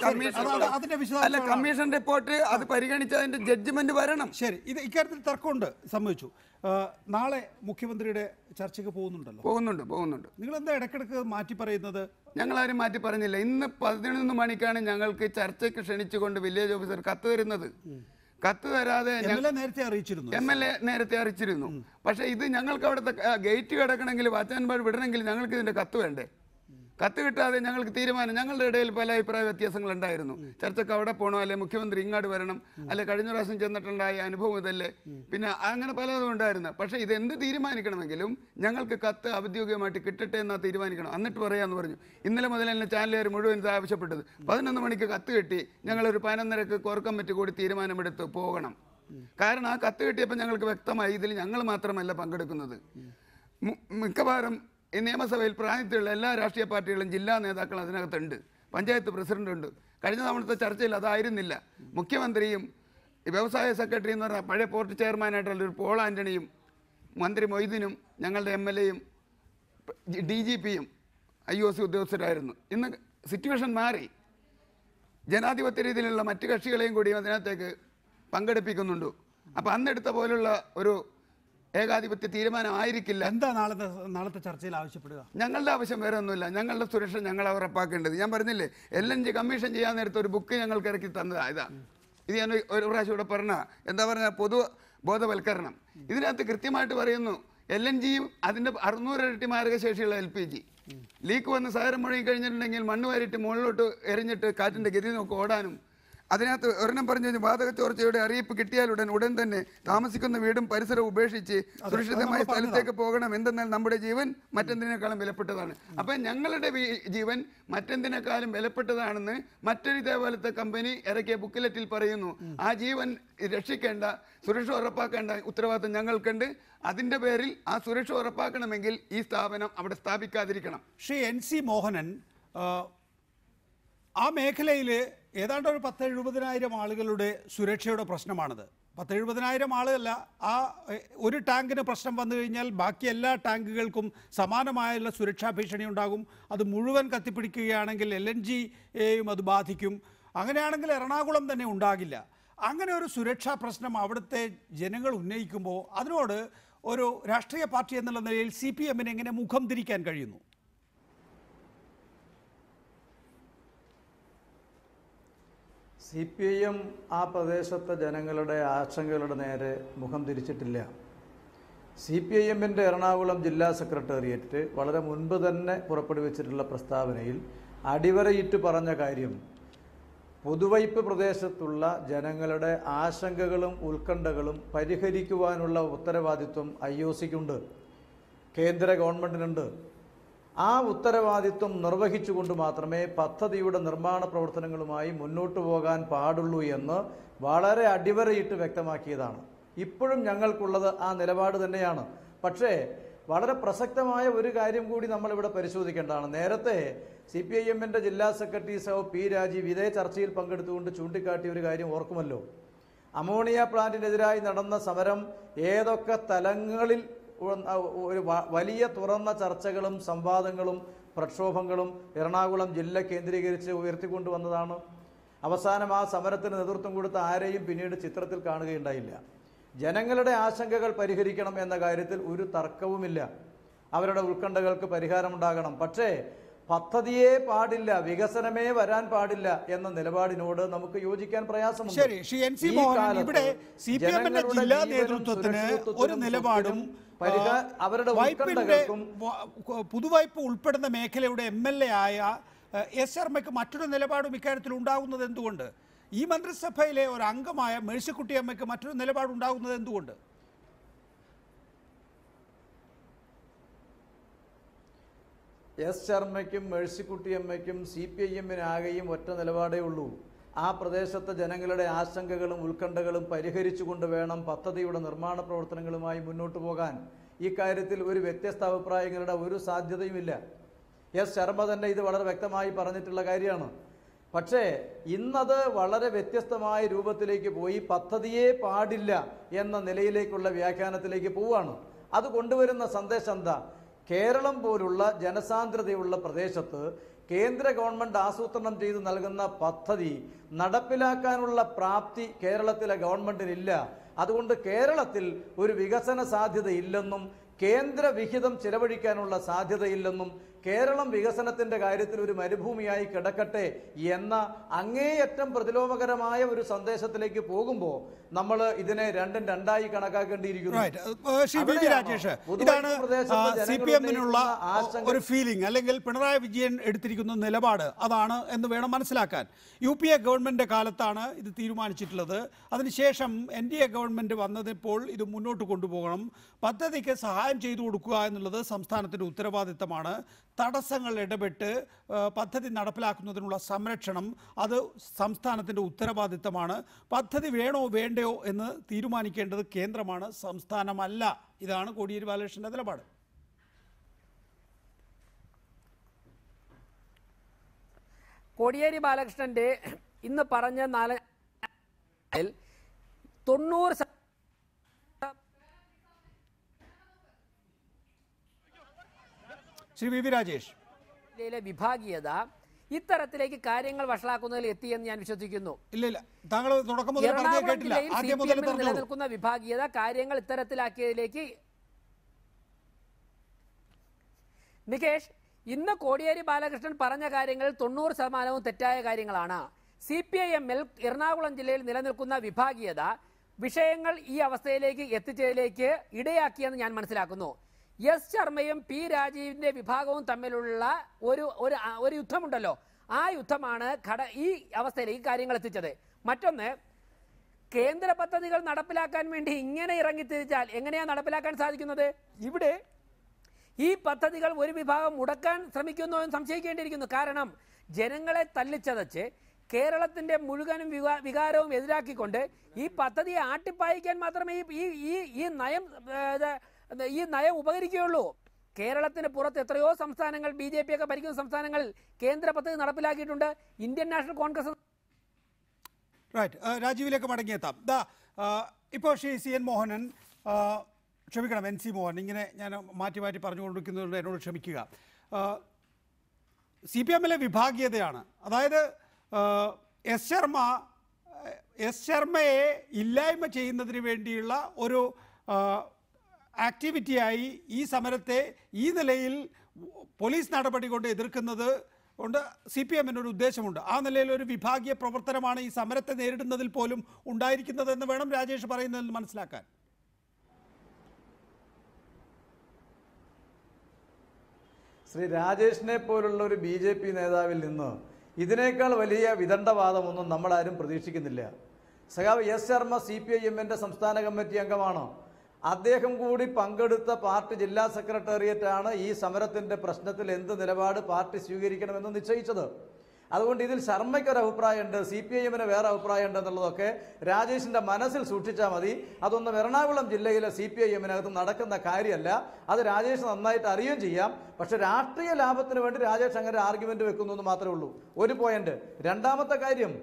കമ്മീഷൻ റിപ്പോർട്ട് അത് പരിഗണിച്ച് അതിന്റെ ജഡ്ജ്മെന്റ് വരണം. ശരി, ഇത് ഇക്കാര്യത്തിൽ തർക്കമുണ്ട്, സമ്മതിച്ചു. നാളെ മുഖ്യമന്ത്രിയുടെ ചർച്ചയ്ക്ക് പോകുന്നുണ്ട്. നിങ്ങൾ എന്താ ഇടയ്ക്കിടയ്ക്ക് മാറ്റി പറയുന്നത്? ഞങ്ങളാരും മാറ്റി പറഞ്ഞില്ല. ഇന്ന് 11 മണിക്കാണ് ഞങ്ങൾക്ക് ചർച്ചയ്ക്ക് ക്ഷണിച്ചുകൊണ്ട് വില്ലേജ് ഓഫീസർ കത്ത് തരുന്നത്. കത്ത് തരാതെ MLA നേരത്തെ അറിയിച്ചിരുന്നു. പക്ഷേ ഇത് ഞങ്ങൾക്ക് അവിടുത്തെ ഗേറ്റ് കിടക്കണമെങ്കിൽ വാച്ചാൻമാർ വിടണമെങ്കിൽ ഞങ്ങൾക്ക് ഇതിന്റെ കത്ത് വേണ്ടേ? കത്ത് കിട്ടാതെ ഞങ്ങൾക്ക് തീരുമാനം, ഞങ്ങളുടെ ഇടയിൽ പല അഭിപ്രായ വ്യത്യാസങ്ങളുണ്ടായിരുന്നു. ചർച്ചയ്ക്ക് അവിടെ പോകണോ, അല്ലെ മുഖ്യമന്ത്രി ഇങ്ങോട്ട് വരണം, അല്ലെ കഴിഞ്ഞ പ്രാവശ്യം ചെന്നിട്ടുണ്ടായ അനുഭവം ഇതല്ലേ, പിന്നെ അങ്ങനെ പലതും ഉണ്ടായിരുന്നു. പക്ഷേ ഇതെന്ത് തീരുമാനിക്കണമെങ്കിലും ഞങ്ങൾക്ക് കത്ത് ഔദ്യോഗികമായിട്ട് കിട്ടട്ടെ എന്നാ തീരുമാനിക്കണം, എന്നിട്ട് പറയാമെന്ന് പറഞ്ഞു. ഇന്നലെ മുതൽ തന്നെ ചാനലുകാർ മുഴുവൻ ഇത് ആവശ്യപ്പെട്ടത്. 11 മണിക്ക് കത്ത് കിട്ടി, ഞങ്ങളൊരു 11:30 കോർ കമ്മിറ്റി കൂടി തീരുമാനമെടുത്ത് പോകണം. കാരണം ആ കത്ത് കിട്ടിയപ്പോൾ ഞങ്ങൾക്ക് വ്യക്തമായി ഇതിൽ ഞങ്ങൾ മാത്രമല്ല പങ്കെടുക്കുന്നത്. മിക്കവാറും ഈ നിയമസഭയിൽ പ്രായത്തിലുള്ള എല്ലാ രാഷ്ട്രീയ പാർട്ടികളും ജില്ലാ നേതാക്കളും അതിനകത്തുണ്ട്, പഞ്ചായത്ത് പ്രസിഡന്റുണ്ട്. കഴിഞ്ഞ തവണത്തെ ചർച്ചയിൽ അതായിരുന്നില്ല. മുഖ്യമന്ത്രിയും വ്യവസായ സെക്രട്ടറി എന്ന് പറഞ്ഞാൽ പഴയ പോർട്ട് ചെയർമാനായിട്ടുള്ള ഒരു പോൾ ആൻ്റണിയും മന്ത്രി മൊയ്തീനും ഞങ്ങളുടെ MLAയും DGPയും IOC ഉദ്യോഗസ്ഥരായിരുന്നു. ഇന്ന് സിറ്റുവേഷൻ മാറി. ജനാധിപത്യ രീതിയിലുള്ള മറ്റ് കക്ഷികളെയും കൂടി അതിനകത്തേക്ക് പങ്കെടുപ്പിക്കുന്നുണ്ട്. അപ്പോൾ അന്നെടുത്ത പോലുള്ള ഒരു ഏകാധിപത്യ തീരുമാനമായിരിക്കില്ല. എന്താ നാളത്തെ ചർച്ചയിൽ ആവശ്യപ്പെടുക? ഞങ്ങളുടെ ആവശ്യം വേറെ ഒന്നുമില്ല. ഞങ്ങളുടെ സുരക്ഷ ഞങ്ങൾ ഉറപ്പാക്കേണ്ടത്. ഞാൻ പറഞ്ഞില്ലേ, LNG കമ്മീഷൻ ചെയ്യാൻ നേരത്തെ ഒരു ബുക്ക് ഞങ്ങൾക്ക് ഇറക്കി തന്നതാണ്. ഇത് ഞാൻ ഒരു പ്രാവശ്യം ഇവിടെ പറഞ്ഞ എന്താ പറഞ്ഞ പൊതു ബോധവൽക്കരണം. ഇതിനകത്ത് കൃത്യമായിട്ട് പറയുന്നു, LNGയും അതിൻ്റെ 600 ഇരട്ടി മാരകശേഷിയുള്ള LPG ലീക്ക് വന്ന് സാരം മുഴുകി കഴിഞ്ഞിട്ടുണ്ടെങ്കിൽ മണ്ണ് വാരിയിട്ട് മുകളിലോട്ട് എറിഞ്ഞിട്ട് കാറ്റിൻ്റെ ഗതി നോക്കി ഓടാനും. അതിനകത്ത് ഒരെണ്ണം പറഞ്ഞു, വാതക ചോർച്ചയുടെ അറിയിപ്പ് കിട്ടിയാലുടൻ ഉടൻ തന്നെ താമസിക്കുന്ന വീടും പരിസരവും ഉപേക്ഷിച്ച് സുരക്ഷിതമായ സ്ഥലത്തേക്ക് പോകണം. എന്തെന്നാൽ നമ്മുടെ ജീവൻ മറ്റെന്തിനേക്കാളും വിലപ്പെട്ടതാണ്. അപ്പം ഞങ്ങളുടെ ജീവൻ മറ്റെന്തിനേക്കാളും വിലപ്പെട്ടതാണെന്ന് മറ്റൊരു ഇതേപോലത്തെ കമ്പനി ഇറക്കിയ ബുക്കിലെറ്റിൽ പറയുന്നു. ആ ജീവൻ രക്ഷിക്കേണ്ട, സുരക്ഷ ഉറപ്പാക്കേണ്ട ഉത്തരവാദിത്വം ഞങ്ങൾക്കുണ്ട്. അതിൻ്റെ പേരിൽ ആ സുരക്ഷ ഉറപ്പാക്കണമെങ്കിൽ ഈ സ്ഥാപനം അവിടെ സ്ഥാപിക്കാതിരിക്കണം. ശ്രീ NC മോഹനൻ, ആ മേഖലയിൽ ഏതാണ്ട് ഒരു 10-70,000 ആളുകളുടെ സുരക്ഷയുടെ പ്രശ്നമാണത്. 10-70,000 ആളല്ല, ആ ഒരു ടാങ്കിന് പ്രശ്നം വന്നു കഴിഞ്ഞാൽ ബാക്കി എല്ലാ ടാങ്കുകൾക്കും സമാനമായുള്ള സുരക്ഷാ ഭീഷണി ഉണ്ടാകും. അത് മുഴുവൻ കത്തിപ്പിടിക്കുകയാണെങ്കിൽ LNGയെയും അത് ബാധിക്കും. അങ്ങനെയാണെങ്കിൽ എറണാകുളം തന്നെ ഉണ്ടാകില്ല. അങ്ങനെ ഒരു സുരക്ഷാ പ്രശ്നം അവിടുത്തെ ജനങ്ങൾ ഉന്നയിക്കുമ്പോൾ അതിനോട് ഒരു രാഷ്ട്രീയ പാർട്ടി എന്നുള്ള നിലയിൽ CPMന് എങ്ങനെ മുഖം തിരിക്കാൻ കഴിയുന്നു? CPIM ആ പ്രദേശത്തെ ജനങ്ങളുടെ ആശങ്കകളുടെ നേരെ മുഖം തിരിച്ചിട്ടില്ല. CPIMൻ്റെ എറണാകുളം ജില്ലാ സെക്രട്ടേറിയറ്റ് വളരെ മുൻപ് തന്നെ പുറപ്പെടുവിച്ചിട്ടുള്ള പ്രസ്താവനയിൽ അടിവരയിട്ട് പറഞ്ഞ കാര്യം, പുതുവൈപ്പ് പ്രദേശത്തുള്ള ജനങ്ങളുടെ ആശങ്കകളും ഉത്കണ്ഠകളും പരിഹരിക്കുവാനുള്ള ഉത്തരവാദിത്വം IOCക്കുണ്ട്, കേന്ദ്ര ഗവൺമെൻറ്റിനുണ്ട്. ആ ഉത്തരവാദിത്വം നിർവഹിച്ചുകൊണ്ട് മാത്രമേ പദ്ധതിയുടെ നിർമ്മാണ പ്രവർത്തനങ്ങളുമായി മുന്നോട്ട് പോകാൻ പാടുള്ളൂ എന്ന് വളരെ അടിവരയിട്ട് വ്യക്തമാക്കിയതാണ്. ഇപ്പോഴും ഞങ്ങൾക്കുള്ളത് ആ നിലപാട് തന്നെയാണ്. പക്ഷേ വളരെ പ്രസക്തമായ ഒരു കാര്യം കൂടി നമ്മളിവിടെ പരിശോധിക്കേണ്ടതാണ്. നേരത്തെ CPIMൻ്റെ ജില്ലാ സെക്രട്ടറി P രാജീവ് ഇതേ ചർച്ചയിൽ പങ്കെടുത്തുകൊണ്ട് ചൂണ്ടിക്കാട്ടിയ ഒരു കാര്യം ഓർക്കുമല്ലോ. അമോണിയ പ്ലാന്റിനെതിരായി നടന്ന സമരം ഏതൊക്കെ തലങ്ങളിൽ ഒരു വലിയ തുറന്ന ചർച്ചകളും സംവാദങ്ങളും പ്രക്ഷോഭങ്ങളും എറണാകുളം ജില്ല കേന്ദ്രീകരിച്ച് ഉയർത്തിക്കൊണ്ടുവന്നതാണ്. അവസാനം ആ സമരത്തിന് നേതൃത്വം കൊടുത്ത ആരെയും പിന്നീട് ചിത്രത്തിൽ കാണുകയുണ്ടായില്ല. ജനങ്ങളുടെ ആശങ്കകൾ പരിഹരിക്കണം എന്ന കാര്യത്തിൽ ഒരു തർക്കവുമില്ല. അവരുടെ ഉത്കണ്ഠകൾക്ക് പരിഹാരമുണ്ടാകണം. പക്ഷേ പദ്ധതിയെ പാടില്ല, വികസനമേ വരാൻ പാടില്ല എന്ന നിലപാടിനോട് നമുക്ക് യോജിക്കാൻ പ്രയാസമുണ്ട്. ശരി, ശ്രീ NC മോഹൻ, ഇവിടെ CPMന്റെ ജില്ലാ നേതൃത്വത്തിന് ഒരു നിലപാടും അവരുടെ പുതുവൈപ്പ് ഉൾപ്പെടുന്ന മേഖലയുടെ MLA ആയ S ശർമ്മയ്ക്ക് മറ്റൊരു നിലപാടും ഇക്കാര്യത്തിൽ ഉണ്ടാകുന്നത് എന്തുകൊണ്ട്? ഈ മന്ത്രിസഭയിലെ ഒരു അംഗമായ മേഴ്സിക്കുട്ടി അമ്മയ്ക്ക് മറ്റൊരു നിലപാടുണ്ടാകുന്നത് എന്തുകൊണ്ട്? S ശർമ്മയ്ക്കും മേഴ്സിക്കുട്ടി അമ്മയ്ക്കും CPIMനാകെയും ഒറ്റ നിലപാടേ ഉള്ളൂ. ആ പ്രദേശത്തെ ജനങ്ങളുടെ ആശങ്കകളും ഉത്കണ്ഠകളും പരിഹരിച്ചുകൊണ്ട് വേണം പദ്ധതിയുടെ നിർമ്മാണ പ്രവർത്തനങ്ങളുമായി മുന്നോട്ട് പോകാൻ. ഈ കാര്യത്തിൽ ഒരു വ്യത്യസ്ത അഭിപ്രായങ്ങളുടെ ഒരു സാധ്യതയുമില്ല. S ശർമ്മ തന്നെ ഇത് വളരെ വ്യക്തമായി പറഞ്ഞിട്ടുള്ള കാര്യമാണ്. പക്ഷേ ഇന്നത് വളരെ വ്യത്യസ്തമായ രൂപത്തിലേക്ക് പോയി പദ്ധതിയെ പാടില്ല എന്ന നിലയിലേക്കുള്ള വ്യാഖ്യാനത്തിലേക്ക് പോവുകയാണ്. അത് കൊണ്ടുവരുന്ന സന്ദേശം എന്താ? കേരളം പോലുള്ള ജനസാന്ദ്രതയുള്ള പ്രദേശത്ത് കേന്ദ്ര ഗവൺമെൻറ് ആസൂത്രണം ചെയ്ത് നൽകുന്ന പദ്ധതി നടപ്പിലാക്കാനുള്ള പ്രാപ്തി കേരളത്തിലെ ഗവൺമെൻറ്റിനില്ല. അതുകൊണ്ട് കേരളത്തിൽ ഒരു വികസന സാധ്യതയില്ലെന്നും കേന്ദ്ര വിഹിതം ചിലവഴിക്കാനുള്ള സാധ്യതയില്ലെന്നും കേരളം വികസനത്തിൻ്റെ കാര്യത്തിൽ ഒരു മരുഭൂമിയായി കിടക്കട്ടെ എന്ന അങ്ങേയറ്റം പ്രതിലോമകരമായ ഒരു സന്ദേശത്തിലേക്ക് പോകുമ്പോൾ നമ്മൾ ഇതിനെ രണ്ടും രണ്ടായി കണക്കാക്കേണ്ടിയിരിക്കുന്നു. ഇതാണ് CPMനുള്ള ഒരു ഫീലിംഗ്, അല്ലെങ്കിൽ പിണറായി വിജയൻ എടുത്തിരിക്കുന്ന നിലപാട് അതാണ് എന്ന് വേണം മനസ്സിലാക്കാൻ. UPA ഗവൺമെൻറ് കാലത്താണ് ഇത് തീരുമാനിച്ചിട്ടുള്ളത്. അതിനുശേഷം NDA ഗവൺമെൻറ് വന്നതിപ്പോൾ ഇത് മുന്നോട്ട് കൊണ്ടുപോകണം, പദ്ധതിക്ക് സഹായം ചെയ്തു കൊടുക്കുക എന്നുള്ളത് സംസ്ഥാനത്തിൻ്റെ ഉത്തരവാദിത്തമാണ്. തടസ്സങ്ങൾ ഇടപെട്ട് പദ്ധതി നടപ്പിലാക്കുന്നതിനുള്ള സംരക്ഷണം അത് സംസ്ഥാനത്തിൻ്റെ ഉത്തരവാദിത്തമാണ്. പദ്ധതി വേണോ വേണ്ടയോ എന്ന് തീരുമാനിക്കേണ്ടത് കേന്ദ്രമാണ്, സംസ്ഥാനമല്ല. ഇതാണ് കോടിയേരി ബാലകൃഷ്ണൻ്റെ നിലപാട്. കോടിയേരി ബാലകൃഷ്ണന്റെ ഇന്ന് പറഞ്ഞ 90 ശ്രീ വി വി രാജേഷ്, വിഭാഗീയത ഇത്തരത്തിലേക്ക് കാര്യങ്ങൾ വഷളാക്കുന്നതിൽ എത്തിയെന്ന് ഞാൻ വിശ്വസിക്കുന്നു. ഇല്ല, താങ്കൾ തുടക്കം മുതൽ പറഞ്ഞേ കേട്ടില്ല. ആദ്യം മുതൽ നിലനിൽക്കുന്ന വിഭാഗീയത കാര്യങ്ങൾ ഇത്തരത്തിലാക്കിയതിലേക്ക്. നികേഷ്, ഇന്ന് കോടിയേരി ബാലകൃഷ്ണൻ പറഞ്ഞ കാര്യങ്ങളിൽ 90% തെറ്റായ കാര്യങ്ങളാണ്. CPIM-ൽ എറണാകുളം ജില്ലയിൽ നിലനിൽക്കുന്ന വിഭാഗീയത വിഷയങ്ങൾ ഈ അവസ്ഥയിലേക്ക് എത്തിച്ചതിലേക്ക് ഇടയാക്കിയെന്ന് ഞാൻ മനസ്സിലാക്കുന്നു. എസ് ശർമ്മയും പി രാജീവിന്റെ വിഭാഗവും തമ്മിലുള്ള ഒരു യുദ്ധമുണ്ടല്ലോ, ആ യുദ്ധമാണ് ഈ അവസ്ഥയിലേക്ക് കാര്യങ്ങൾ എത്തിച്ചത്. മറ്റൊന്ന്, കേന്ദ്ര പദ്ധതികൾ നടപ്പിലാക്കാൻ വേണ്ടി ഇങ്ങനെ ഇറങ്ങിത്തിരിച്ചാൽ എങ്ങനെയാണ് നടപ്പിലാക്കാൻ സാധിക്കുന്നത്? ഇവിടെ ഈ പദ്ധതികൾ ഒരു വിഭാഗം മുടക്കാൻ ശ്രമിക്കുന്നു എന്ന് സംശയിക്കേണ്ടിയിരിക്കുന്നു. കാരണം ജനങ്ങളെ തല്ലിച്ചതച്ച് കേരളത്തിന്റെ മുഴുവനും വികാരവും എതിരാക്കിക്കൊണ്ട് ഈ പദ്ധതിയെ ആട്ടിപ്പായിക്കാൻ മാത്രമേ ഈ നയം ഉപകരിക്കുകയുള്ളൂ. കേരളത്തിന് പുറത്ത് എത്രയോ സംസ്ഥാനങ്ങൾ, BJP ഒക്കെ ഭരിക്കുന്ന സംസ്ഥാനങ്ങളിൽ കേന്ദ്ര പദ്ധതി നടപ്പിലാക്കിയിട്ടുണ്ട്. ഇന്ത്യൻ നാഷണൽ കോൺഗ്രസ് രാജീവിലേക്ക് മടങ്ങിയെത്താം. ഇപ്പോൾ ശ്രീ CN മോഹനൻ, ക്ഷമിക്കണം NC മോഹൻ, ഇങ്ങനെ ഞാൻ മാറ്റി മാറ്റി പറഞ്ഞുകൊണ്ടിരിക്കുന്നതുകൊണ്ട് എന്നോട് ക്ഷമിക്കുക. CPM-ലെ വിഭാഗീയതയാണ്. അതായത് എസ് ശർമ്മയെ ഇല്ലായ്മ ചെയ്യുന്നതിന് വേണ്ടിയുള്ള ഒരു ആക്ടിവിറ്റിയായി ഈ സമരത്തെ ഈ നിലയിൽ പോലീസ് നടപടി കൊണ്ട് എതിർക്കുന്നത് കൊണ്ട് CPM-ന് ഒരു ഉദ്ദേശമുണ്ട്. ആ നിലയിൽ ഒരു വിഭാഗീയ പ്രവർത്തനമാണ് ഈ സമരത്തെ നേരിടുന്നതിൽ പോലും ഉണ്ടായിരിക്കുന്നതെന്ന് വേണം രാജേഷ് പറയുന്നതിൽ മനസ്സിലാക്കാൻ. ശ്രീ രാജേഷിനെ പോലുള്ള ഒരു BJP നേതാവിൽ നിന്ന് ഇതിനേക്കാൾ വലിയ വിദണ്ഡവാദമൊന്നും നമ്മളാരും പ്രതീക്ഷിക്കുന്നില്ല. സഖാവ് എസ് ശർമ്മ CPIM-ന്റെ സംസ്ഥാന കമ്മിറ്റി അംഗമാണ്. അദ്ദേഹം കൂടി പങ്കെടുത്ത പാർട്ടി ജില്ലാ സെക്രട്ടേറിയറ്റാണ് ഈ സമരത്തിൻ്റെ പ്രശ്നത്തിൽ എന്ത് നിലപാട് പാർട്ടി സ്വീകരിക്കണമെന്ന് നിശ്ചയിച്ചത്. അതുകൊണ്ട് ഇതിൽ ശർമ്മയ്ക്കൊരു അഭിപ്രായമുണ്ട്, CPIM-ന് വേറെ അഭിപ്രായമുണ്ട് എന്നുള്ളതൊക്കെ രാജേഷിൻ്റെ മനസ്സിൽ സൂക്ഷിച്ചാൽ മതി. അതൊന്നും എറണാകുളം ജില്ലയിലെ CPIM-നകത്ത് നടക്കുന്ന കാര്യമല്ല. അത് രാജേഷ് നന്നായിട്ട് അറിയുകയും ചെയ്യാം. പക്ഷെ രാഷ്ട്രീയ ലാഭത്തിന് വേണ്ടി രാജേഷ് അങ്ങനെ ആർഗ്യുമെന്റ് വെക്കുന്നു എന്ന് മാത്രമേ ഉള്ളൂ. ഒരു പോയിന്റ്. രണ്ടാമത്തെ കാര്യം,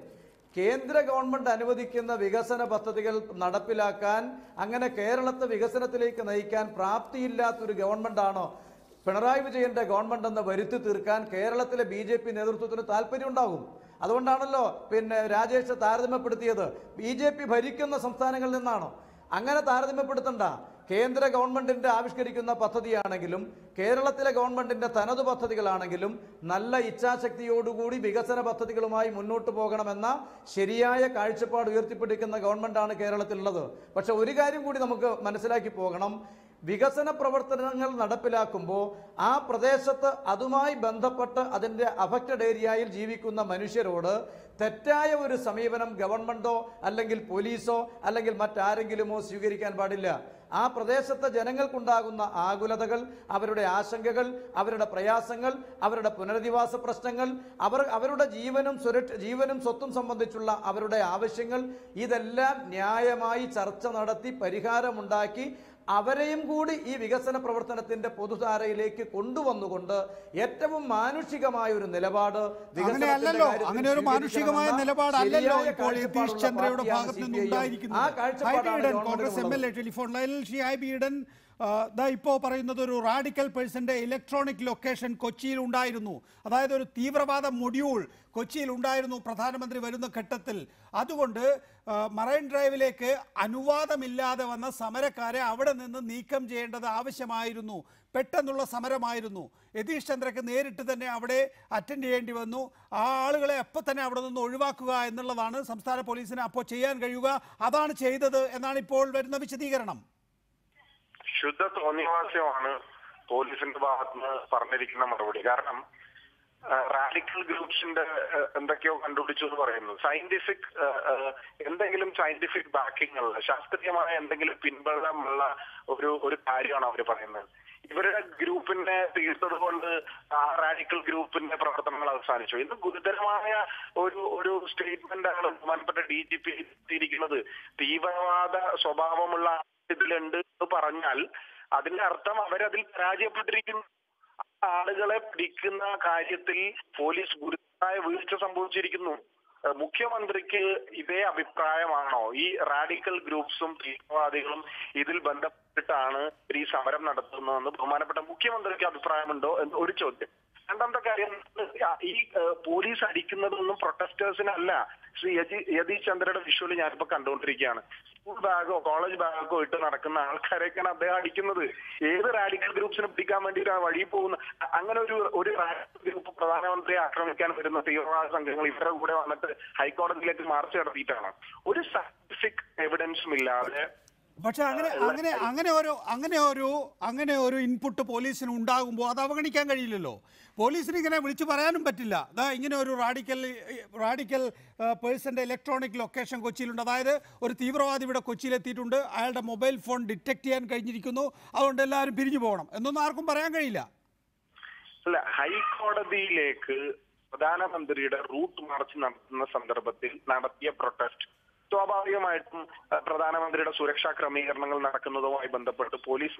കേന്ദ്ര ഗവൺമെന്റ് അനുവദിക്കുന്ന വികസന പദ്ധതികൾ നടപ്പിലാക്കാൻ, അങ്ങനെ കേരളത്തെ വികസനത്തിലേക്ക് നയിക്കാൻ പ്രാപ്തിയില്ലാത്തൊരു ഗവൺമെന്റാണോ പിണറായി വിജയന്റെ ഗവൺമെന്റ് എന്ന് വരുത്തി തീർക്കാൻ കേരളത്തിലെ BJP നേതൃത്വത്തിന് താല്പര്യം ഉണ്ടാകും. അതുകൊണ്ടാണല്ലോ രാജേഷ് താരതമ്യപ്പെടുത്തിയത് BJP ഭരിക്കുന്ന സംസ്ഥാനങ്ങളിൽ നിന്നാണോ. അങ്ങനെ താരതമ്യപ്പെടുത്തണ്ട. കേന്ദ്ര ഗവൺമെന്റിന്റെ ആവിഷ്കരിക്കുന്ന പദ്ധതിയാണെങ്കിലും കേരളത്തിലെ ഗവൺമെന്റിന്റെ തനതു പദ്ധതികളാണെങ്കിലും നല്ല ഇച്ഛാശക്തിയോടുകൂടി വികസന പദ്ധതികളുമായി മുന്നോട്ട് പോകണമെന്ന ശരിയായ കാഴ്ചപ്പാട് ഉയർത്തിപ്പിടിക്കുന്ന ഗവൺമെന്റാണ് കേരളത്തിലുള്ളത്. പക്ഷെ ഒരു കാര്യം കൂടി നമുക്ക് മനസ്സിലാക്കി പോകണം. വികസന പ്രവർത്തനങ്ങൾ നടപ്പിലാക്കുമ്പോൾ ആ പ്രദേശത്ത് അതുമായി ബന്ധപ്പെട്ട് അതിൻ്റെ അഫക്റ്റഡ് ഏരിയയിൽ ജീവിക്കുന്ന മനുഷ്യരോട് തെറ്റായ ഒരു സമീപനം ഗവൺമെന്റോ അല്ലെങ്കിൽ പോലീസോ അല്ലെങ്കിൽ മറ്റാരെങ്കിലുമോ സ്വീകരിക്കാൻ പാടില്ല. ആ പ്രദേശത്തെ ജനങ്ങൾക്കുണ്ടാകുന്ന ആകുലതകൾ, അവരുടെ ആശങ്കകൾ, അവരുടെ പ്രയാസങ്ങൾ, അവരുടെ പുനരധിവാസ പ്രശ്നങ്ങൾ, അവരുടെ ജീവനും സ്വത്തും സംബന്ധിച്ചുള്ള അവരുടെ ആവശ്യങ്ങൾ, ഇതെല്ലാം ന്യായമായി ചർച്ച നടത്തി പരിഹാരമുണ്ടാക്കി അവരെയും കൂടി ഈ വികസന പ്രവർത്തനത്തിന്റെ പൊതുധാരയിലേക്ക് കൊണ്ടുവന്നുകൊണ്ട് ഏറ്റവും മാനുഷികമായ ഒരു നിലപാട്, അങ്ങനെ ഒരു മാനുഷികമായ നിലപാടല്ലല്ലോ ഇപ്പോൾ യതീഷ് ചന്ദ്രയുടെ ഭാഗത്ത് നിന്നുണ്ടായിരിക്കുന്നത്. കോൺഗ്രസ് MLA ടെലിഫോൺ ലൈനിൽ ശ്രീ ഹൈബി ഈഡൻ ഇപ്പോൾ പറയുന്നത് ഒരു റാഡിക്കൽ പേഴ്സന്റെ ഇലക്ട്രോണിക് ലൊക്കേഷൻ കൊച്ചിയിൽ ഉണ്ടായിരുന്നു. അതായത് ഒരു തീവ്രവാദ മൊഡ്യൂൾ കൊച്ചിയിൽ ഉണ്ടായിരുന്നു പ്രധാനമന്ത്രി വരുന്ന ഘട്ടത്തിൽ. അതുകൊണ്ട് മറൈൻ ഡ്രൈവിലേക്ക് അനുവാദമില്ലാതെ വന്ന സമരക്കാരെ അവിടെ നിന്ന് നീക്കം ചെയ്യേണ്ടത് ആവശ്യമായിരുന്നു. പെട്ടെന്നുള്ള സമരമായിരുന്നു. യതീഷ് ചന്ദ്രയ്ക്ക് നേരിട്ട് തന്നെ അവിടെ അറ്റൻഡ് ചെയ്യേണ്ടി വന്നു. ആ ആളുകളെ അപ്പോൾ തന്നെ അവിടെ നിന്ന് ഒഴിവാക്കുക എന്നുള്ളതാണ് സംസ്ഥാന പോലീസിന് അപ്പോൾ ചെയ്യാൻ കഴിയുക. അതാണ് ചെയ്തത് എന്നാണ് ഇപ്പോൾ വരുന്ന വിശദീകരണം. ശുദ്ധ തോന്നിവാസ്യമാണ് പോലീസിന്റെ ഭാഗത്തുനിന്ന് പറഞ്ഞിരിക്കുന്ന മറുപടി. കാരണം റാഡിക്കൽ ഗ്രൂപ്പ്സിന്റെ എന്തൊക്കെയോ കണ്ടുപിടിച്ചു എന്ന് പറയുന്നു. എന്തെങ്കിലും സയന്റിഫിക് ബാക്കിംഗ് ഉള്ള, ശാസ്ത്രീയമായ എന്തെങ്കിലും പിൻബലമുള്ള ഒരു കാര്യമാണ് അവർ പറയുന്നത്. ഇവരുടെ ഗ്രൂപ്പിൽ ഗ്രൂപ്പിനെ തീർത്തത് കൊണ്ട് ആ റാഡിക്കൽ ഗ്രൂപ്പിന്റെ പ്രവർത്തനങ്ങൾ അവസാനിച്ചു. ഇത് ഗുരുതരമായ ഒരു സ്റ്റേറ്റ്മെന്റ് ആണ് ബഹുമാനപ്പെട്ട DGP എത്തിയിരിക്കുന്നത്. തീവ്രവാദ സ്വഭാവമുള്ള ഇതിലുണ്ട് എന്ന് പറഞ്ഞാൽ അതിന്റെ അർത്ഥം അവരതിൽ പരാജയപ്പെട്ടിരിക്കുന്നു. ആളുകളെ പിടിക്കുന്ന കാര്യത്തിൽ പോലീസ് ഗുരുതരമായ വീഴ്ച സംഭവിച്ചിരിക്കുന്നു. മുഖ്യമന്ത്രിക്ക് ഇതേ അഭിപ്രായമാണോ? ഈ റാഡിക്കൽ ഗ്രൂപ്പ്സും തീവ്രവാദികളും ഇതിൽ ബന്ധപ്പെട്ടിട്ടാണ് ഈ സമരം നടത്തുന്നതെന്ന് ബഹുമാനപ്പെട്ട മുഖ്യമന്ത്രിക്ക് അഭിപ്രായമുണ്ടോ എന്ന് ഒരു ചോദ്യം. രണ്ടാമത്തെ കാര്യം, ഈ പോലീസ് അടിക്കുന്നതൊന്നും പ്രൊട്ടസ്റ്റേഴ്സിനല്ല. ശ്രീ യതീഷ് ചന്ദ്രയുടെ വിഷ്വല് ഞാനിപ്പോ കണ്ടുകൊണ്ടിരിക്കുകയാണ്. സ്കൂൾ ബാഗോ കോളേജ് ബാഗോ ഇട്ട് നടക്കുന്ന ആൾക്കാരെയൊക്കെയാണ് അദ്ദേഹം അടിക്കുന്നത്. ഏത് റാഡിക്കൽ ഗ്രൂപ്പ്സിനെ പിടിക്കാൻ വേണ്ടിയിട്ടാണ് വഴി പോകുന്ന? അങ്ങനെ ഒരു റാഡിക്കൽ ഗ്രൂപ്പ് പ്രധാനമന്ത്രിയെ ആക്രമിക്കാൻ വരുന്ന തീവ്രവാദ സംഘങ്ങൾ ഇവരുടെ കൂടെ വന്നിട്ട് ഹൈക്കോടതിയിലേക്ക് മാർച്ച് നടത്തിയിട്ടാണ്. ഒരു സയന്റിഫിക് എവിഡൻസും ഇല്ലാതെ. പക്ഷെ അങ്ങനെ ഒരു ഇൻപുട്ട് പോലീസിന് ഉണ്ടാകുമ്പോൾ അത് അവഗണിക്കാൻ കഴിയില്ലല്ലോ. പോലീസിന് ഇങ്ങനെ വിളിച്ചു പറയാനും പറ്റില്ല, അതാ ഇങ്ങനെ ഒരു റാഡിക്കൽ പേഴ്സൻ്റെ ഇലക്ട്രോണിക് ലൊക്കേഷൻ കൊച്ചിയിലുണ്ട്, അതായത് ഒരു തീവ്രവാദി ഇവിടെ കൊച്ചിയിലെത്തിയിട്ടുണ്ട്, അയാളുടെ മൊബൈൽ ഫോൺ ഡിറ്റക്ട് ചെയ്യാൻ കഴിഞ്ഞിരിക്കുന്നു, അതുകൊണ്ട് എല്ലാവരും പിരിഞ്ഞു പോകണം എന്നൊന്നും ആർക്കും പറയാൻ കഴിയില്ല. അല്ല, ഹൈക്കോടതിയിലേക്ക് പ്രധാനമന്ത്രിയുടെ റൂട്ട് മാർച്ച് നടത്തുന്ന സന്ദർഭത്തിൽ നടത്തിയ പ്രൊട്ടസ്റ്റ് സ്വാഭാവികമായിട്ടും പ്രധാനമന്ത്രിയുടെ സുരക്ഷാ ക്രമീകരണങ്ങൾ നടക്കുന്നതുമായി ബന്ധപ്പെട്ട് പോലീസ്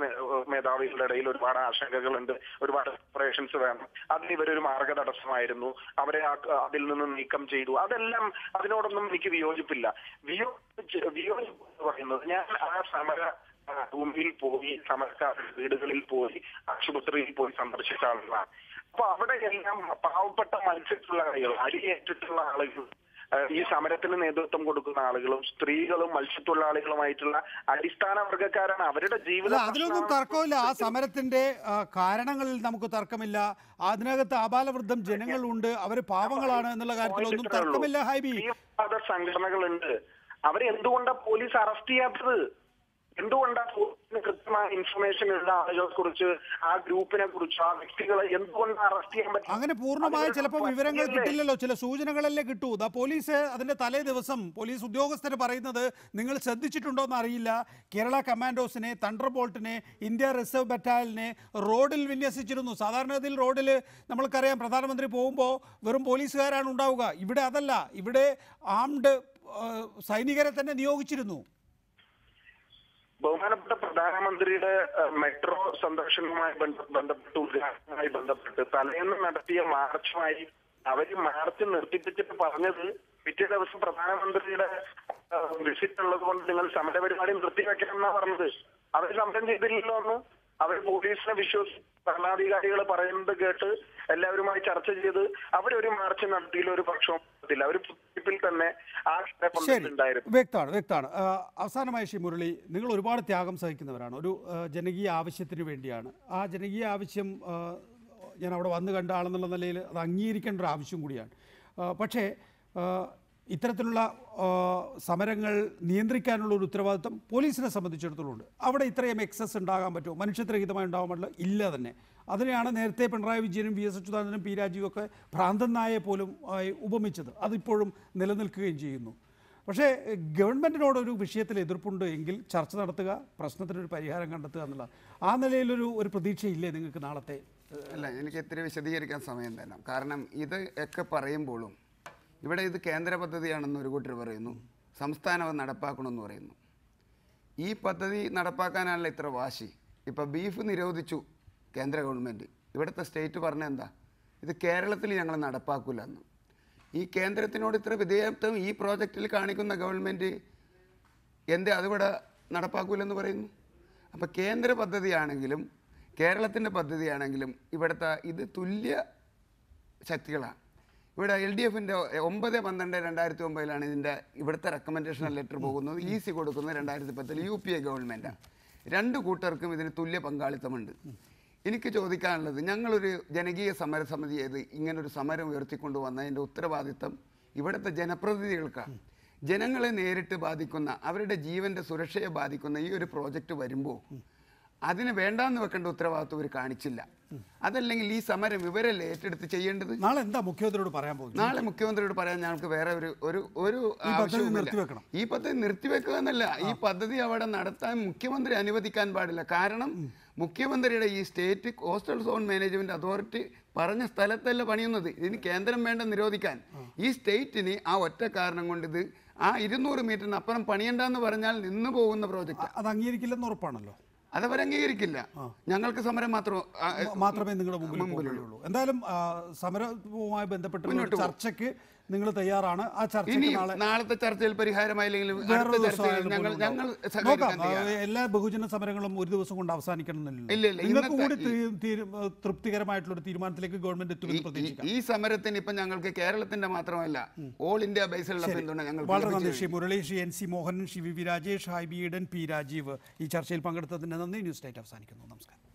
മേധാവികളുടെ ഇടയിൽ ഒരുപാട് ആശങ്കകളുണ്ട്, ഒരുപാട് ഓപ്പറേഷൻസ് വേണം. അതിന് ഇവരൊരു മാർഗ തടസ്സമായിരുന്നു, അവരെ അതിൽ നിന്ന് നീക്കം ചെയ്തു. അതെല്ലാം അതിനോടൊന്നും എനിക്ക് വിയോജിപ്പില്ല. വിയോജിപ്പ് പറയുന്നത്, ഞാൻ ആ സമര ഭൂമിയിൽ പോയി, സമരക്കാരുടെ വീടുകളിൽ പോയി, ആശുപത്രിയിൽ പോയി സന്ദർശിച്ച ആളുകളാണ്. അപ്പൊ അവിടെ എല്ലാം പാവപ്പെട്ട മത്സ്യത്തൊഴിലാളികൾ, അടിയേറ്റിട്ടുള്ള ആളുകൾ, ഈ സമരത്തിന് നേതൃത്വം കൊടുക്കുന്ന ആളുകളും സ്ത്രീകളും മത്സ്യത്തൊഴിലാളികളുമായിട്ടുള്ള അടിസ്ഥാന വർഗ്ഗക്കാരാണ്. അവരുടെ ജീവിതം അതിലൊന്നും തർക്കമില്ല. ആ സമരത്തിന്റെ കാരണങ്ങളിൽ നമുക്ക് തർക്കമില്ല. അതിനകത്ത് ആബാലവൃദ്ധം ജനങ്ങളുണ്ട്, അവര് പാവങ്ങളാണ് എന്നുള്ള കാര്യത്തിലൊന്നും തർക്കമില്ല. ഹൈബി, സംഘടനകളുണ്ട്, അവരെ എന്തുകൊണ്ടാണ് പോലീസ് അറസ്റ്റ് ചെയ്യാത്തത്? എന്തുകൊണ്ടാണ് പോലീസിന് കൃത്യമായ ഇൻഫർമേഷൻ ഉള്ള ആളുകളെ കുറിച്ച്, ആ ഗ്രൂപ്പിനെ കുറിച്ച്, ആ വ്യക്തികളെ എന്തുകൊണ്ടാണ് അറസ്റ്റ് ചെയ്യാൻ പറ്റും? അങ്ങനെ പൂർണ്ണമായ ചിലപ്പോൾ വിവരങ്ങൾ കിട്ടില്ലല്ലോ, ചില സൂചനകളല്ലേ കിട്ടൂ. പോലീസ് അതിന്റെ തലേ ദിവസം പോലീസ് ഉദ്യോഗസ്ഥർ പറയുന്നത് നിങ്ങൾ ശ്രദ്ധിച്ചിട്ടുണ്ടോ എന്ന് അറിയില്ല, കേരള കമാൻഡോസിനെ, തണ്ടർബോൾട്ടിനെ, ഇന്ത്യ റിസർവ് ബറ്റാലിയനെ റോഡിൽ വിന്യസിച്ചിരുന്നു. സാധാരണഗതിയിൽ റോഡിൽ നമ്മൾക്കറിയാം പ്രധാനമന്ത്രി പോകുമ്പോൾ വെറും പോലീസുകാരാണ് ഉണ്ടാവുക. ഇവിടെ അതല്ല, ഇവിടെ ആംഡ് സൈനികരെ തന്നെ നിയോഗിച്ചിരുന്നു. ബഹുമാനപ്പെട്ട പ്രധാനമന്ത്രിയുടെ മെട്രോ സന്ദർശനവുമായി ബന്ധപ്പെട്ട്, ഉദ്ഘാടനവുമായി ബന്ധപ്പെട്ട് തലേന്ന് നടത്തിയ മാർച്ചുമായി അവര് മാർച്ച് നിർത്തിപ്പിച്ചിട്ട് പറഞ്ഞത്, പിറ്റേ ദിവസം പ്രധാനമന്ത്രിയുടെ വിസിറ്റ് ഉള്ളത് കൊണ്ട് നിങ്ങൾ സമരപരിപാടി നിർത്തിവെക്കണം എന്നാ പറഞ്ഞത്. അവർ സമരം ചെയ്തില്ലല്ലോ എന്ന്. അവർ പോലീസിനെ വിശ്വസിച്ച് ഭരണാധികാരികൾ പറയുന്നത് കേട്ട് എല്ലാവരുമായി ചർച്ച ചെയ്ത് അവരൊരു മാർച്ച് നടത്തിയില്ല, ഒരു പക്ഷവും നടത്തില്ല. അവർ തന്നെ ആ ഉണ്ടായിരുന്നു. വ്യക്തമാണ്. അവസാനമായി ശ്രീ മുരളി, നിങ്ങൾ ഒരുപാട് ത്യാഗം സഹിക്കുന്നവരാണ്. ഒരു ജനകീയ ആവശ്യത്തിന് വേണ്ടിയാണ്. ആ ജനകീയ ആവശ്യം ഞാൻ അവിടെ വന്നു കണ്ട ആളെന്നുള്ള നിലയിൽ അത് അംഗീകരിക്കേണ്ട ഒരു ആവശ്യം കൂടിയാണ്. പക്ഷേ ഇത്തരത്തിലുള്ള സമരങ്ങൾ നിയന്ത്രിക്കാനുള്ള ഒരു ഉത്തരവാദിത്വം പോലീസിനെ സംബന്ധിച്ചിടത്തോളം ഉണ്ട്. അവിടെ ഇത്രയും എക്സസ് ഉണ്ടാകാൻ പറ്റുമോ? മനുഷ്യത്വരഹിതമായി ഉണ്ടാകാൻ പറ്റില്ല, ഇല്ല തന്നെ. അതിനെയാണ് നേരത്തെ പിണറായി വിജയനും വി എസ് അച്യുതാനന്ദനും പി രാജീവൊക്കെ ഭ്രാന്തൻ നായെ പോലും ഉപമിച്ചത്. അതിപ്പോഴും നിലനിൽക്കുകയും ചെയ്യുന്നു. പക്ഷേ ഗവൺമെൻറ്റിനോടൊരു വിഷയത്തിൽ എതിർപ്പുണ്ട് എങ്കിൽ ചർച്ച നടത്തുക, പ്രശ്നത്തിനൊരു പരിഹാരം കണ്ടെത്തുക എന്നുള്ള ആ നിലയിലൊരു പ്രതീക്ഷയില്ലേ നിങ്ങൾക്ക് നാളത്തെ? അല്ല, എനിക്ക് ഇത്തിരി വിശദീകരിക്കാൻ സമയം തരാം. കാരണം ഇത് ഒക്കെ പറയുമ്പോഴും ഇവിടെ ഇത് കേന്ദ്ര പദ്ധതിയാണെന്ന് ഒരു കൂട്ടർ പറയുന്നു, സംസ്ഥാനം അത് നടപ്പാക്കണമെന്ന് പറയുന്നു. ഈ പദ്ധതി നടപ്പാക്കാനാണല്ലോ ഇത്ര വാശി. ഇപ്പോൾ ബീഫ് നിരോധിച്ചു കേന്ദ്ര ഗവൺമെൻറ്, ഇവിടുത്തെ സ്റ്റേറ്റ് പറഞ്ഞ എന്താ, ഇത് കേരളത്തിൽ ഞങ്ങൾ നടപ്പാക്കില്ല എന്ന്. ഈ കേന്ദ്രത്തിനോട് ഇത്ര വിധേയത്വം ഈ പ്രോജക്റ്റിൽ കാണിക്കുന്ന ഗവൺമെൻറ് എന്തേ അതിവിടെ നടപ്പാക്കില്ലെന്ന് പറയുന്നു? അപ്പോൾ കേന്ദ്ര പദ്ധതിയാണെങ്കിലും കേരളത്തിൻ്റെ പദ്ധതിയാണെങ്കിലും ഇവിടുത്തെ ഇത് തുല്യ ശക്തികളാണ്. ഇവിടെ LDFൻ്റെ 9/12/2009 ഇതിൻ്റെ ഇവിടുത്തെ റെക്കമെൻഡേഷൻ ലെറ്റർ പോകുന്നത്, EC കൊടുക്കുന്നത് 2010 UPA ഗവൺമെൻറ്റാണ്. രണ്ട് കൂട്ടർക്കും ഇതിന് തുല്യ പങ്കാളിത്തമുണ്ട്. എനിക്ക് ചോദിക്കാനുള്ളത്, ഞങ്ങളൊരു ജനകീയ സമരസമിതി ചെയ്ത് ഇങ്ങനൊരു സമരം ഉയർത്തിക്കൊണ്ടുവന്നതിൻ്റെ ഉത്തരവാദിത്തം ഇവിടുത്തെ ജനപ്രതിനിധികൾക്കാണ്. ജനങ്ങളെ നേരിട്ട് ബാധിക്കുന്ന, അവരുടെ ജീവൻ്റെ സുരക്ഷയെ ബാധിക്കുന്ന ഈ ഒരു പ്രോജക്റ്റ് വരുമ്പോൾ അതിന് വേണ്ടാന്ന് വെക്കേണ്ട ഉത്തരവാദിത്വം ഇവർ കാണിച്ചില്ല. അതല്ലെങ്കിൽ ഈ സമരം ഇവരല്ലേ ഏറ്റെടുത്ത് ചെയ്യേണ്ടത്? നാളെ എന്താ മുഖ്യമന്ത്രിയോട് പറയാൻ പോകുന്നത്? നാളെ മുഖ്യമന്ത്രിയോട് പറയാൻ ഞങ്ങൾക്ക് വേറെ ഒരു ആവശ്യമില്ല. ഈ പദ്ധതി നിർത്തിവെക്കുക എന്നല്ല, ഈ പദ്ധതി അവിടെ നടത്താൻ മുഖ്യമന്ത്രി അനുവദിക്കാൻ പാടില്ല. കാരണം മുഖ്യമന്ത്രിയുടെ ഈ state coastal zone management authority പറഞ്ഞ സ്ഥലത്തല്ല പണിയുന്നത്. ഇതിന് കേന്ദ്രം വേണ്ട നിരോധിക്കാൻ. ഈ സ്റ്റേറ്റിന് ആ ഒറ്റ കാരണം കൊണ്ട് ഇത് ആ 200 മീറ്ററിന് അപ്പുറം പണിയണ്ടെന്ന് പറഞ്ഞാൽ നിന്ന് പോകുന്ന പ്രോജക്റ്റ്. അത് അംഗീകരിക്കില്ലെന്ന് ഉറപ്പാണല്ലോ. അതവർ അംഗീകരിക്കില്ല. ഞങ്ങൾക്ക് സമരം മാത്രമേ നിങ്ങളുടെ മുമ്പിലുള്ളൂ. എന്തായാലും സമരവുമായി ബന്ധപ്പെട്ട ചർച്ചയ്ക്ക് നിങ്ങൾ തയ്യാറാണ്. ആ ചർച്ചയ്ക്ക് നാളത്തെ ചർച്ചയിൽ പരിഹാരമായില്ലെങ്കിൽ എല്ലാ ബഹുജന സമരങ്ങളും ഒരു ദിവസം കൊണ്ട് അവസാനിക്കണമെന്നില്ല. നിങ്ങൾക്ക് കൂടി തൃപ്തികരമായിട്ടുള്ള ഒരു തീരുമാനത്തിലേക്ക് ഗവൺമെന്റ് എത്തുമെന്ന് പ്രതീക്ഷിക്കാം. ഈ സമരത്തിന് ഇപ്പൊ ഞങ്ങൾക്ക് കേരളത്തിന്റെ മാത്രമല്ല ഓൾ ഇന്ത്യ ബേസിലുള്ള പിന്തുണ ഞങ്ങൾ. വളരെ നന്ദി Shri Murali, Shri NC Mohan, Shri VV Rajesh, Hibi Eden, P Rajeev. ഈ ചർച്ചയിൽ പങ്കെടുത്തതിന് നന്ദി. ന്യൂസ് നൈറ്റ് അവസാനിക്കുന്നു. നമസ്കാരം.